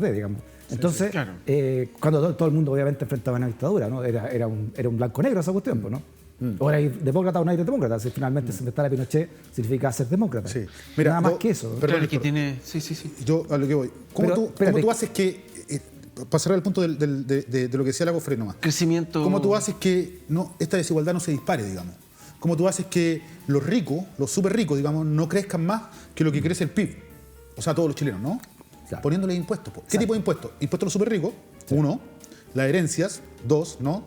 de, digamos. Entonces, claro. cuando todo el mundo obviamente enfrentaba una dictadura, ¿no? Era un blanco-negro esa cuestión, pues, ¿no? O eres demócrata o no eres demócrata. Si finalmente se enfrentar a Pinochet significa ser demócrata. Sí. Mira, Nada más yo- que eso. Perdón, Claro, que Héctor. tiene... Sí. Yo a lo que voy. ¿Cómo Pero, tú espérate. haces que, para cerrar el punto de lo que decía Lago Frey nomás, Crecimiento... ¿cómo tú haces que esta desigualdad no se dispare, digamos? ¿Cómo tú haces que los ricos, los súper ricos, digamos, no crezcan más que lo que crece el PIB? O sea, todos los chilenos, ¿no? Claro. Poniéndoles impuestos. ¿Qué tipo de impuestos? Impuestos a los súper ricos, uno. Las herencias, dos, ¿no?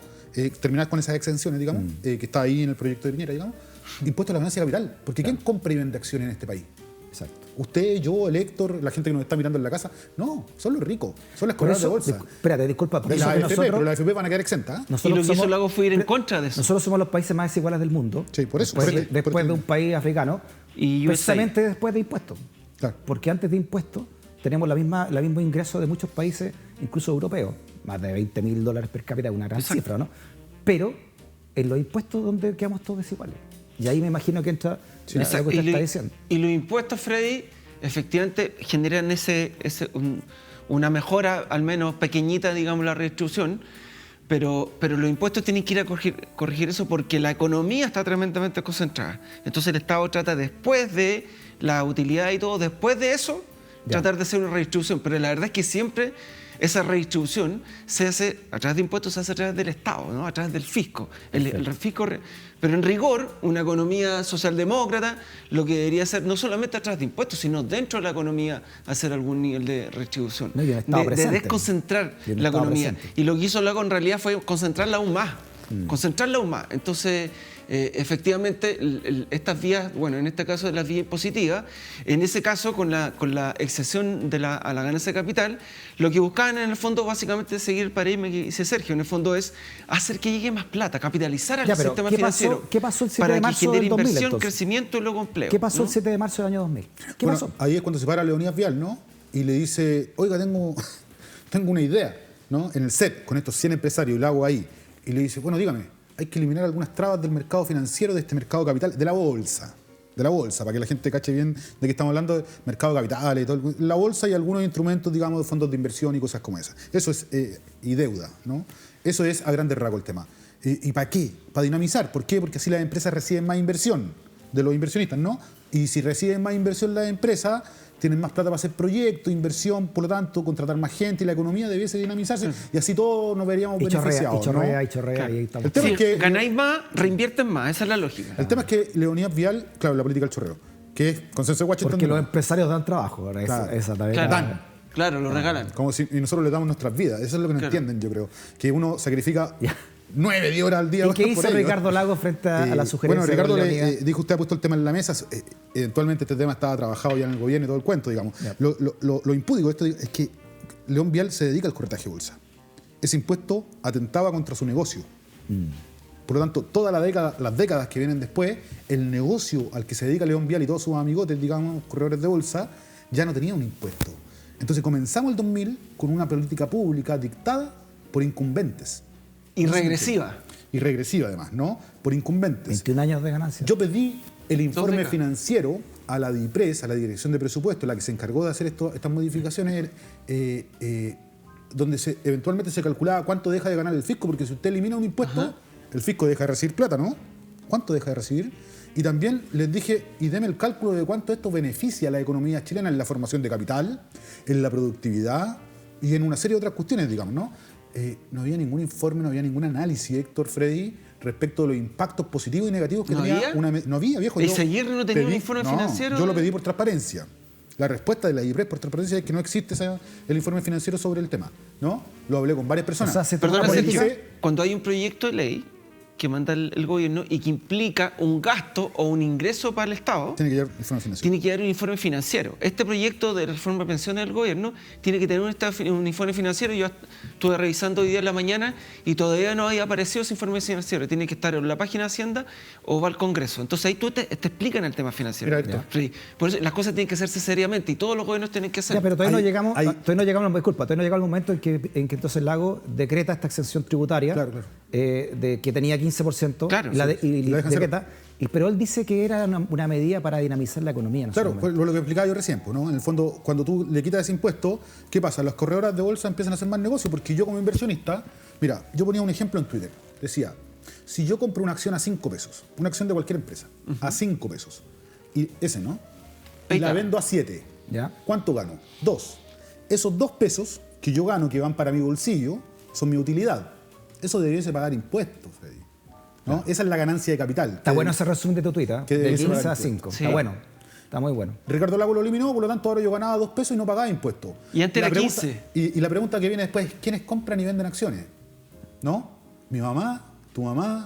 Terminar con esas exenciones, digamos, que está ahí en el proyecto de Piñera, digamos. Impuestos a la ganancia de capital. Porque ¿quién compra y vende acciones en este país? Exacto. Usted, yo, el Héctor, la gente que nos está mirando en la casa. No, son los ricos, son las Por corredoras de eso, bolsa. espérate, disculpa, por Y eso la que AFP, nosotros... pero las AFP van a quedar exentas. ¿eh? Y nosotros lo que hizo somos- Lago fue ir en contra de eso. Nosotros somos los países más desiguales del mundo. Sí, por eso. Después, Por este- después de un país africano. Y precisamente después de impuestos. Claro. Porque antes de impuestos tenemos el mismo ingreso de muchos países, incluso europeos. Más de $20.000 per cápita, una gran Exacto. cifra, ¿no? Pero en los impuestos donde quedamos todos desiguales. Y ahí me imagino que entra lo que Exacto. usted está diciendo. Y los impuestos, Freddy, efectivamente generan una mejora, al menos pequeñita, digamos, la redistribución, pero los impuestos tienen que ir a corregir eso porque la economía está tremendamente concentrada. Entonces el Estado trata, después de la utilidad y todo, después de eso, Ya. tratar de hacer una redistribución. Pero la verdad es que siempre esa redistribución se hace a través de impuestos, se hace a través del Estado, ¿no? A través del fisco. El fisco. Pero en rigor, una economía socialdemócrata lo que debería hacer no solamente a través de impuestos, sino dentro de la economía hacer algún nivel de redistribución. No, y un Estado de presente. desconcentrar Y un la Estado economía. presente. Y lo que hizo Lago en realidad fue concentrarla aún más. Concentrarla aún más. Entonces, efectivamente, estas vías, bueno, en este caso de las vías positivas, en ese caso con la excesión a la ganancia de capital, lo que buscaban en el fondo básicamente es seguir el paradigma que dice Sergio, en el fondo es hacer que llegue más plata, capitalizar al Ya, pero sistema ¿qué pasó- financiero qué pasó el 7 para de marzo que genere del 2000, inversión, entonces? crecimiento y luego empleo. ¿Qué pasó ¿no? el 7 de marzo del año 2000? ¿Qué Bueno, pasó? ahí es cuando se para Leonidas Vial, ¿no? Y le dice, oiga, tengo una idea, ¿no? En el set, con estos 100 empresarios, y lo hago ahí. Y le dice, bueno, dígame, hay que eliminar algunas trabas del mercado financiero, de este mercado capital, de la bolsa, para que la gente cache bien de qué estamos hablando, de mercado capital y todo. La bolsa y algunos instrumentos, digamos, de fondos de inversión y cosas como esas. Eso es, y deuda, ¿no? Eso es a grandes rasgos el tema. ¿Y para qué? Para dinamizar. ¿Por qué? Porque así las empresas reciben más inversión de los inversionistas, ¿no? Y si reciben más inversión las empresas, tienen más plata para hacer proyectos, inversión, por lo tanto, contratar más gente y la economía debiese dinamizarse y así todos nos veríamos Y chorrea, beneficiados. y chorrea, ¿no? y chorrea, Claro. y ahí estamos. El tema Sí, es que- ganáis más, reinvierten más, esa es la lógica. El tema es que Leonidas Vial, claro, la política del chorreo, que es consenso de Washington. Porque los empresarios dan trabajo. Ahora, Claro. esa también Claro, Dan. claro, lo regalan. Como si, y nosotros le damos nuestras vidas. Eso es lo que no Claro. entienden, yo creo. Que uno sacrifica Ya. 9, 10 horas al día. ¿Y qué por hizo ello. Ricardo Lago frente a la sugerencia? Bueno, Ricardo de le Leonidas? dijo, usted ha puesto el tema en la mesa. Eventualmente este tema estaba trabajado ya en el gobierno y todo el cuento, digamos. Ya. Lo impúdico de esto es que León Vial se dedica al corretaje de bolsa. ese impuesto atentaba contra su negocio. Por lo tanto, todas las décadas que vienen después, el negocio al que se dedica León Vial y todos sus amigotes, digamos, corredores de bolsa, ya no tenía un impuesto. Entonces comenzamos el 2000 con una política pública dictada por incumbentes. Y regresiva. Y regresiva además, ¿no? Por incumbentes. 21 años de ganancia. Yo pedí el informe décadas. financiero a la DIPRES, a la Dirección de Presupuesto, la que se encargó de hacer estas modificaciones, donde eventualmente se calculaba cuánto deja de ganar el fisco, porque si usted elimina un impuesto, el fisco deja de recibir plata, ¿no? ¿Cuánto deja de recibir? Y también les dije, y deme el cálculo de cuánto esto beneficia a la economía chilena en la formación de capital, en la productividad y en una serie de otras cuestiones, digamos, ¿no? No había ningún informe, no había ningún análisis, Héctor, Freddy, respecto de los impactos positivos y negativos que ¿No tenía había? No había, viejo. ¿Y yo Seguirre no tenía un pedí- informe no, financiero? Yo lo pedí por transparencia. La respuesta de la IPRES por transparencia es que no existe el informe financiero sobre el tema, ¿no? Lo hablé con varias personas. O sea, se Perdona, trata de Sergio, política. cuando hay un proyecto de ley que manda el gobierno y que implica un gasto o un ingreso para el Estado, Tiene que llevar informe financiero. tiene que dar un informe financiero. Este proyecto de reforma de pensiones del gobierno tiene que tener un informe financiero. Yo estuve revisando hoy día en la mañana y todavía no había aparecido ese informe financiero. Tiene que estar en la página de Hacienda o va al Congreso. Entonces ahí te explican el tema financiero. Mira, Héctor. Sí. Por eso las cosas tienen que hacerse seriamente y todos los gobiernos tienen que hacer. Ya, pero todavía Hay- no llegamos, hay- todavía no llegamos, disculpa, todavía no llegamos al momento en que entonces Lago decreta esta exención tributaria, Claro, claro. De que tenía 15%, Claro, y la, sí. y La dejan decreta, pero él dice que era una medida para dinamizar la economía. Claro, sé, fue lo que explicaba yo recién, pues, ¿no? En el fondo, cuando tú le quitas ese impuesto, ¿qué pasa? Las corredoras de bolsa empiezan a hacer más negocio, porque yo como inversionista, mira, yo ponía un ejemplo en Twitter, decía, si yo compro una acción a 5 pesos, una acción de cualquier empresa, a 5 pesos, y ese, ¿no? Y Ahí la está. vendo a 7, ¿Ya? ¿cuánto gano? 2. Esos 2 pesos que yo gano, que van para mi bolsillo, son mi utilidad. Eso debiese pagar impuestos, Freddy, ¿no? Esa es la ganancia de capital. Está bueno ese resumen de tu tuit, ¿eh? que De debe 15 ser a 5. Sí. Está bueno, está muy bueno. Ricardo Lago lo eliminó, por lo tanto ahora yo ganaba 2 pesos y no pagaba impuestos. Y antes La era pregunta- 15. Y la pregunta que viene después es, ¿quiénes compran y venden acciones? ¿No? Mi mamá,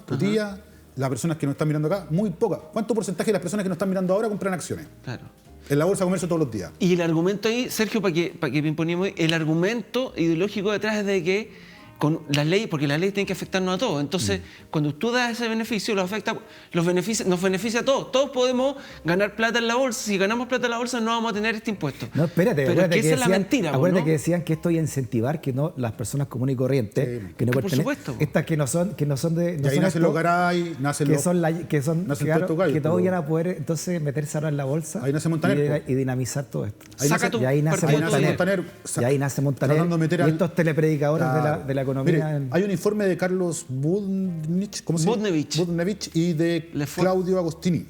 tu tía, las personas que nos están mirando acá, muy pocas. ¿Cuánto porcentaje de las personas que nos están mirando ahora compran acciones? Claro. En la bolsa de comercio todos los días. Y el argumento ahí, Sergio, para que imponemos, el argumento ideológico detrás es de que con las leyes, porque las leyes tienen que afectarnos a todos. Entonces, cuando tú das ese beneficio, nos beneficia a todos. Todos podemos ganar plata en la bolsa. Si ganamos plata en la bolsa, no vamos a tener este impuesto. No, espérate, Pero acuérdate es que esa es la decían, mentira, acuérdate ¿no? que decían que esto iba a incentivar que no las personas comunes y corrientes, Sí. que no Que por pertenecen, supuesto. estas que no son de, no Y ahí son nacen estos, los garay, nacen que los... son que son nacen claro, todos estos gallos, que todos pero- iban a poder entonces meterse ahora en la bolsa Ahí nace Montaner, y dinamizar todo esto. Ahí Saca nace- tu Y ahí nace perpetuo Montaner. dinero. Y ahí nace Montaner. Tratando de meter Y al- estos telepredicadores Claro. de la economía. Mire, hay un informe de Carlos Budnich, ¿cómo se llama? Budnevich y de Lefort. Claudio Agostini,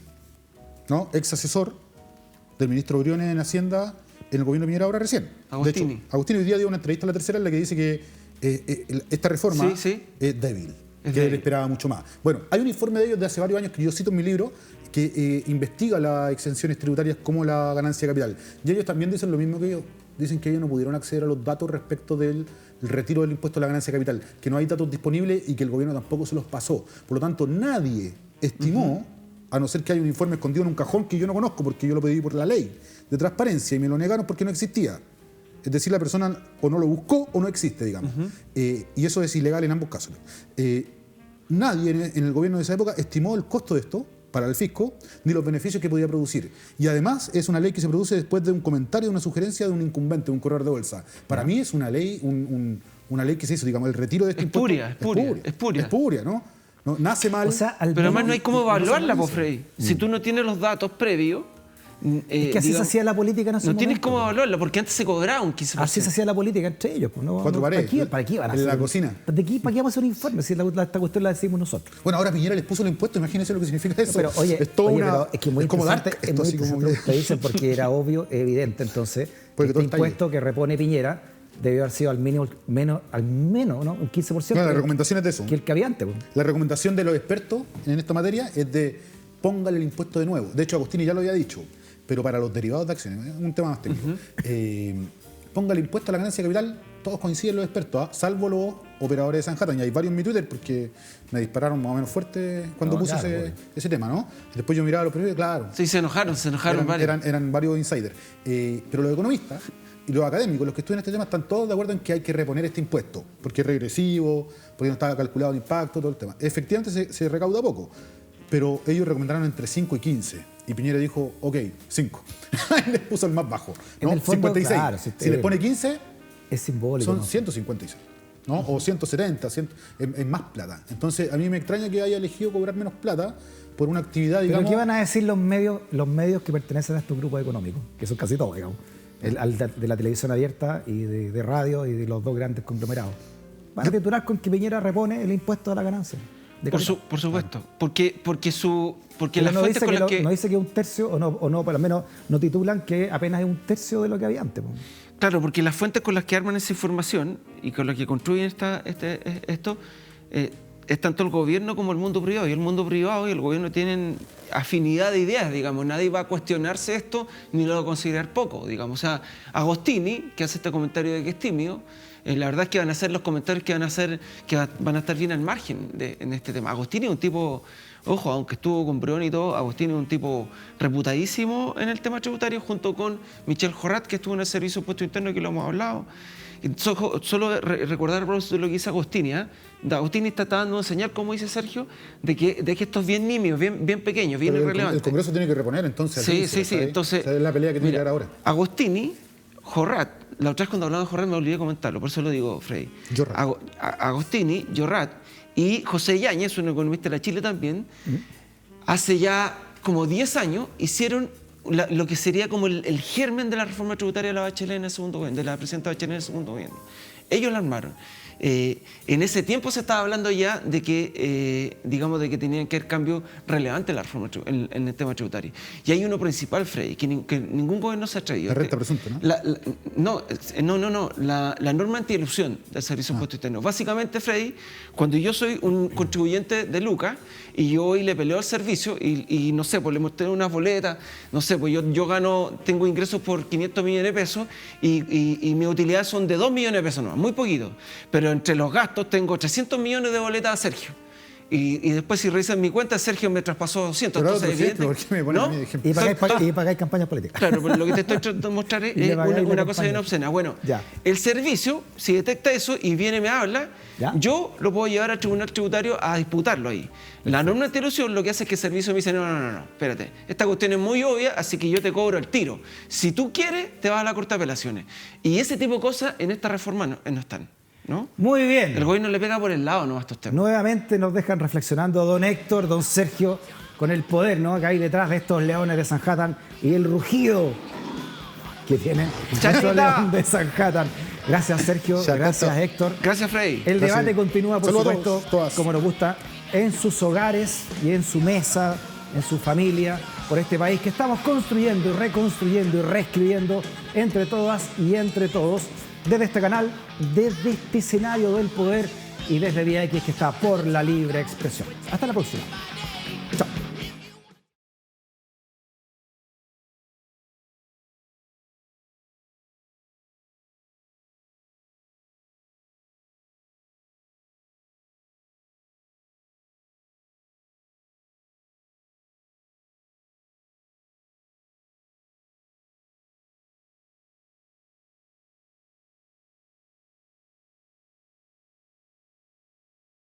¿no? Ex asesor del ministro Briones en Hacienda en el gobierno de Piñera ahora recién. Agostini. De hecho, Agostini hoy día dio una entrevista a La Tercera en la que dice que esta reforma Sí, sí. es débil, Es que él débil. esperaba mucho más. Bueno, hay un informe de ellos de hace varios años que yo cito en mi libro que investiga las exenciones tributarias como la ganancia de capital. Y ellos también dicen lo mismo que yo. Dicen que ellos no pudieron acceder a los datos respecto del retiro del impuesto a la ganancia de capital, que no hay datos disponibles y que el gobierno tampoco se los pasó. Por lo tanto, nadie estimó, a no ser que haya un informe escondido en un cajón que yo no conozco porque yo lo pedí por la ley de transparencia y me lo negaron porque no existía. Es decir, la persona o no lo buscó o no existe, digamos. Y eso es ilegal en ambos casos. Nadie en el gobierno de esa época estimó el costo de esto para el fisco, ni los beneficios que podía producir. Y además es una ley que se produce después de un comentario, una sugerencia de un incumbente, de un corredor de bolsa. Para mí es una ley, una ley que se hizo, digamos, el retiro de este Es impuesto. puria, es puria. Es puria, ¿no? Nace mal. O sea, al Pero además menos- no hay cómo evaluarla, no po, se Freddy. Si tú no tienes los datos previos... es que así se hacía la política en ese No tienes momento, cómo pues. evaluarla, porque antes se cobraba un 15%. Así se hacía la política entre ellos. Pues, no, Cuatro paredes, ¿Para qué van a en hacer? la cocina. ¿Para qué vamos a hacer un informe? Si esta cuestión la decimos nosotros. Bueno, ahora Piñera les puso el impuesto, imagínense lo que significa eso. Pero oye, es todo una, pero es que muy como interesante, dark, es esto muy así como interesante lo que ustedes dicen porque era obvio, evidente. Entonces, Porque todo este está ahí. impuesto que repone Piñera debió haber sido al menos ¿no? Un 15%. Claro, la recomendación es de eso. Que el que había antes. Pues. La recomendación de los expertos en esta materia es de póngale el impuesto de nuevo. De hecho, Agostini ya lo había dicho, pero para los derivados de acciones, es un tema más técnico. Póngale impuesto a la ganancia de capital, todos coinciden los expertos, salvo los operadores de Sanhattan. Y hay varios en mi Twitter porque me dispararon más o menos fuerte cuando No, puse claro, ese tema, ¿no? Después yo miraba los periódicos, claro. Sí, se enojaron varios. Eran varios insiders. Pero los economistas y los académicos, los que estudian este tema, están todos de acuerdo en que hay que reponer este impuesto, porque es regresivo, porque no estaba calculado el impacto, todo el tema. Efectivamente se recauda poco, pero ellos recomendaron entre 5 y 15. Y Piñera dijo, ok, 5. Y les puso el más bajo, ¿no? En el fondo, 56. claro, si les pone 15, es simbólico. son ¿no? 156. ¿no? O 170, es más plata. Entonces, a mí me extraña que haya elegido cobrar menos plata por una actividad, digamos... ¿Pero qué van a decir los medios que pertenecen a estos grupos económicos? Que son casi todos, digamos. De la televisión abierta y de radio y de los dos grandes conglomerados. Van a titular con que Piñera repone el impuesto a la ganancia. Por supuesto. Porque las no fuentes dice con las que... No dice que es un tercio, o no, por lo menos no titulan que apenas es un tercio de lo que había antes. Po. Claro, porque las fuentes con las que arman esa información y con las que construyen esto, es tanto el gobierno como el mundo privado. Y el mundo privado y el gobierno tienen afinidad de ideas, digamos. Nadie va a cuestionarse esto ni lo va a considerar poco, digamos. O sea, Agostini, que hace este comentario de que es tímido, la verdad es que van a ser los comentarios que van a estar bien al margen en este tema. Agostini es un tipo, ojo, aunque estuvo con Brioni y todo, Agostini es un tipo reputadísimo en el tema tributario, junto con Michel Jorrat, que estuvo en el Servicio de Impuesto Interno, que lo hemos hablado. Solo recordar lo que dice Agostini. Agostini está tratando de enseñar, como dice Sergio, de que esto es bien nimio, bien pequeño, bien irrelevante. El Congreso tiene que reponer entonces. Sí. Entonces, esa es la pelea que tiene que dar ahora. Agostini, Jorrat, la otra vez cuando hablaba de Jorrat me olvidé de comentarlo, por eso lo digo, Freddy. Agostini, Jorrat y José Yáñez, un economista de la Chile también, hace ya como 10 años hicieron lo que sería como el germen de la reforma tributaria de la Bachelet en el segundo gobierno, de la presidenta Bachelet en el segundo gobierno. Ellos la armaron. En ese tiempo se estaba hablando ya de que, de que tenían que haber cambios relevantes en la reforma en el tema tributario. Y hay uno principal, Freddy, que ningún gobierno se ha traído. La renta presunta, ¿no? No. La norma antielusión del Servicio de Impuesto Interno. Básicamente, Freddy, cuando yo soy un contribuyente de Lucas y yo hoy le peleo al servicio y no sé, pues le mostré unas boletas, no sé, pues yo tengo ingresos por 500 millones de pesos y mis utilidades son de 2 millones de pesos nomás, muy poquito. Pero entre los gastos tengo 300 millones de boletas a Sergio. Y después si revisan mi cuenta, Sergio me traspasó 200. Pero entonces, ejemplo, ¿por qué me ponen a mí de ejemplo? Y pagáis campañas políticas. Claro, pero lo que te estoy tratando de mostrar es una cosa bien obscena. Bueno, ya. El servicio, si detecta eso y viene y me habla, ¿ya? Yo lo puedo llevar al tribunal tributario a disputarlo ahí. Perfecto. La norma antielusión lo que hace es que el servicio me dice, no, espérate, esta cuestión es muy obvia, así que yo te cobro el tiro. Si tú quieres, te vas a la Corte de Apelaciones. Y ese tipo de cosas en esta reforma no están. ¿No? Muy bien. El gobierno le pega por el lado, ¿no? A estos temas. Nuevamente nos dejan reflexionando don Héctor, don Sergio, con el poder, ¿no? Que hay detrás de estos leones de Sanhattan y el rugido que tienen estos leones de Sanhattan. Gracias, Sergio. Gracias, Héctor. Gracias, Freddy. El debate continúa, por Saludos supuesto, todas. como nos gusta, en sus hogares y en su mesa, en su familia, por este país que estamos construyendo y reconstruyendo y reescribiendo entre todas y entre todos. Desde este canal, desde este escenario del poder y desde Vía X, que está por la libre expresión. Hasta la próxima.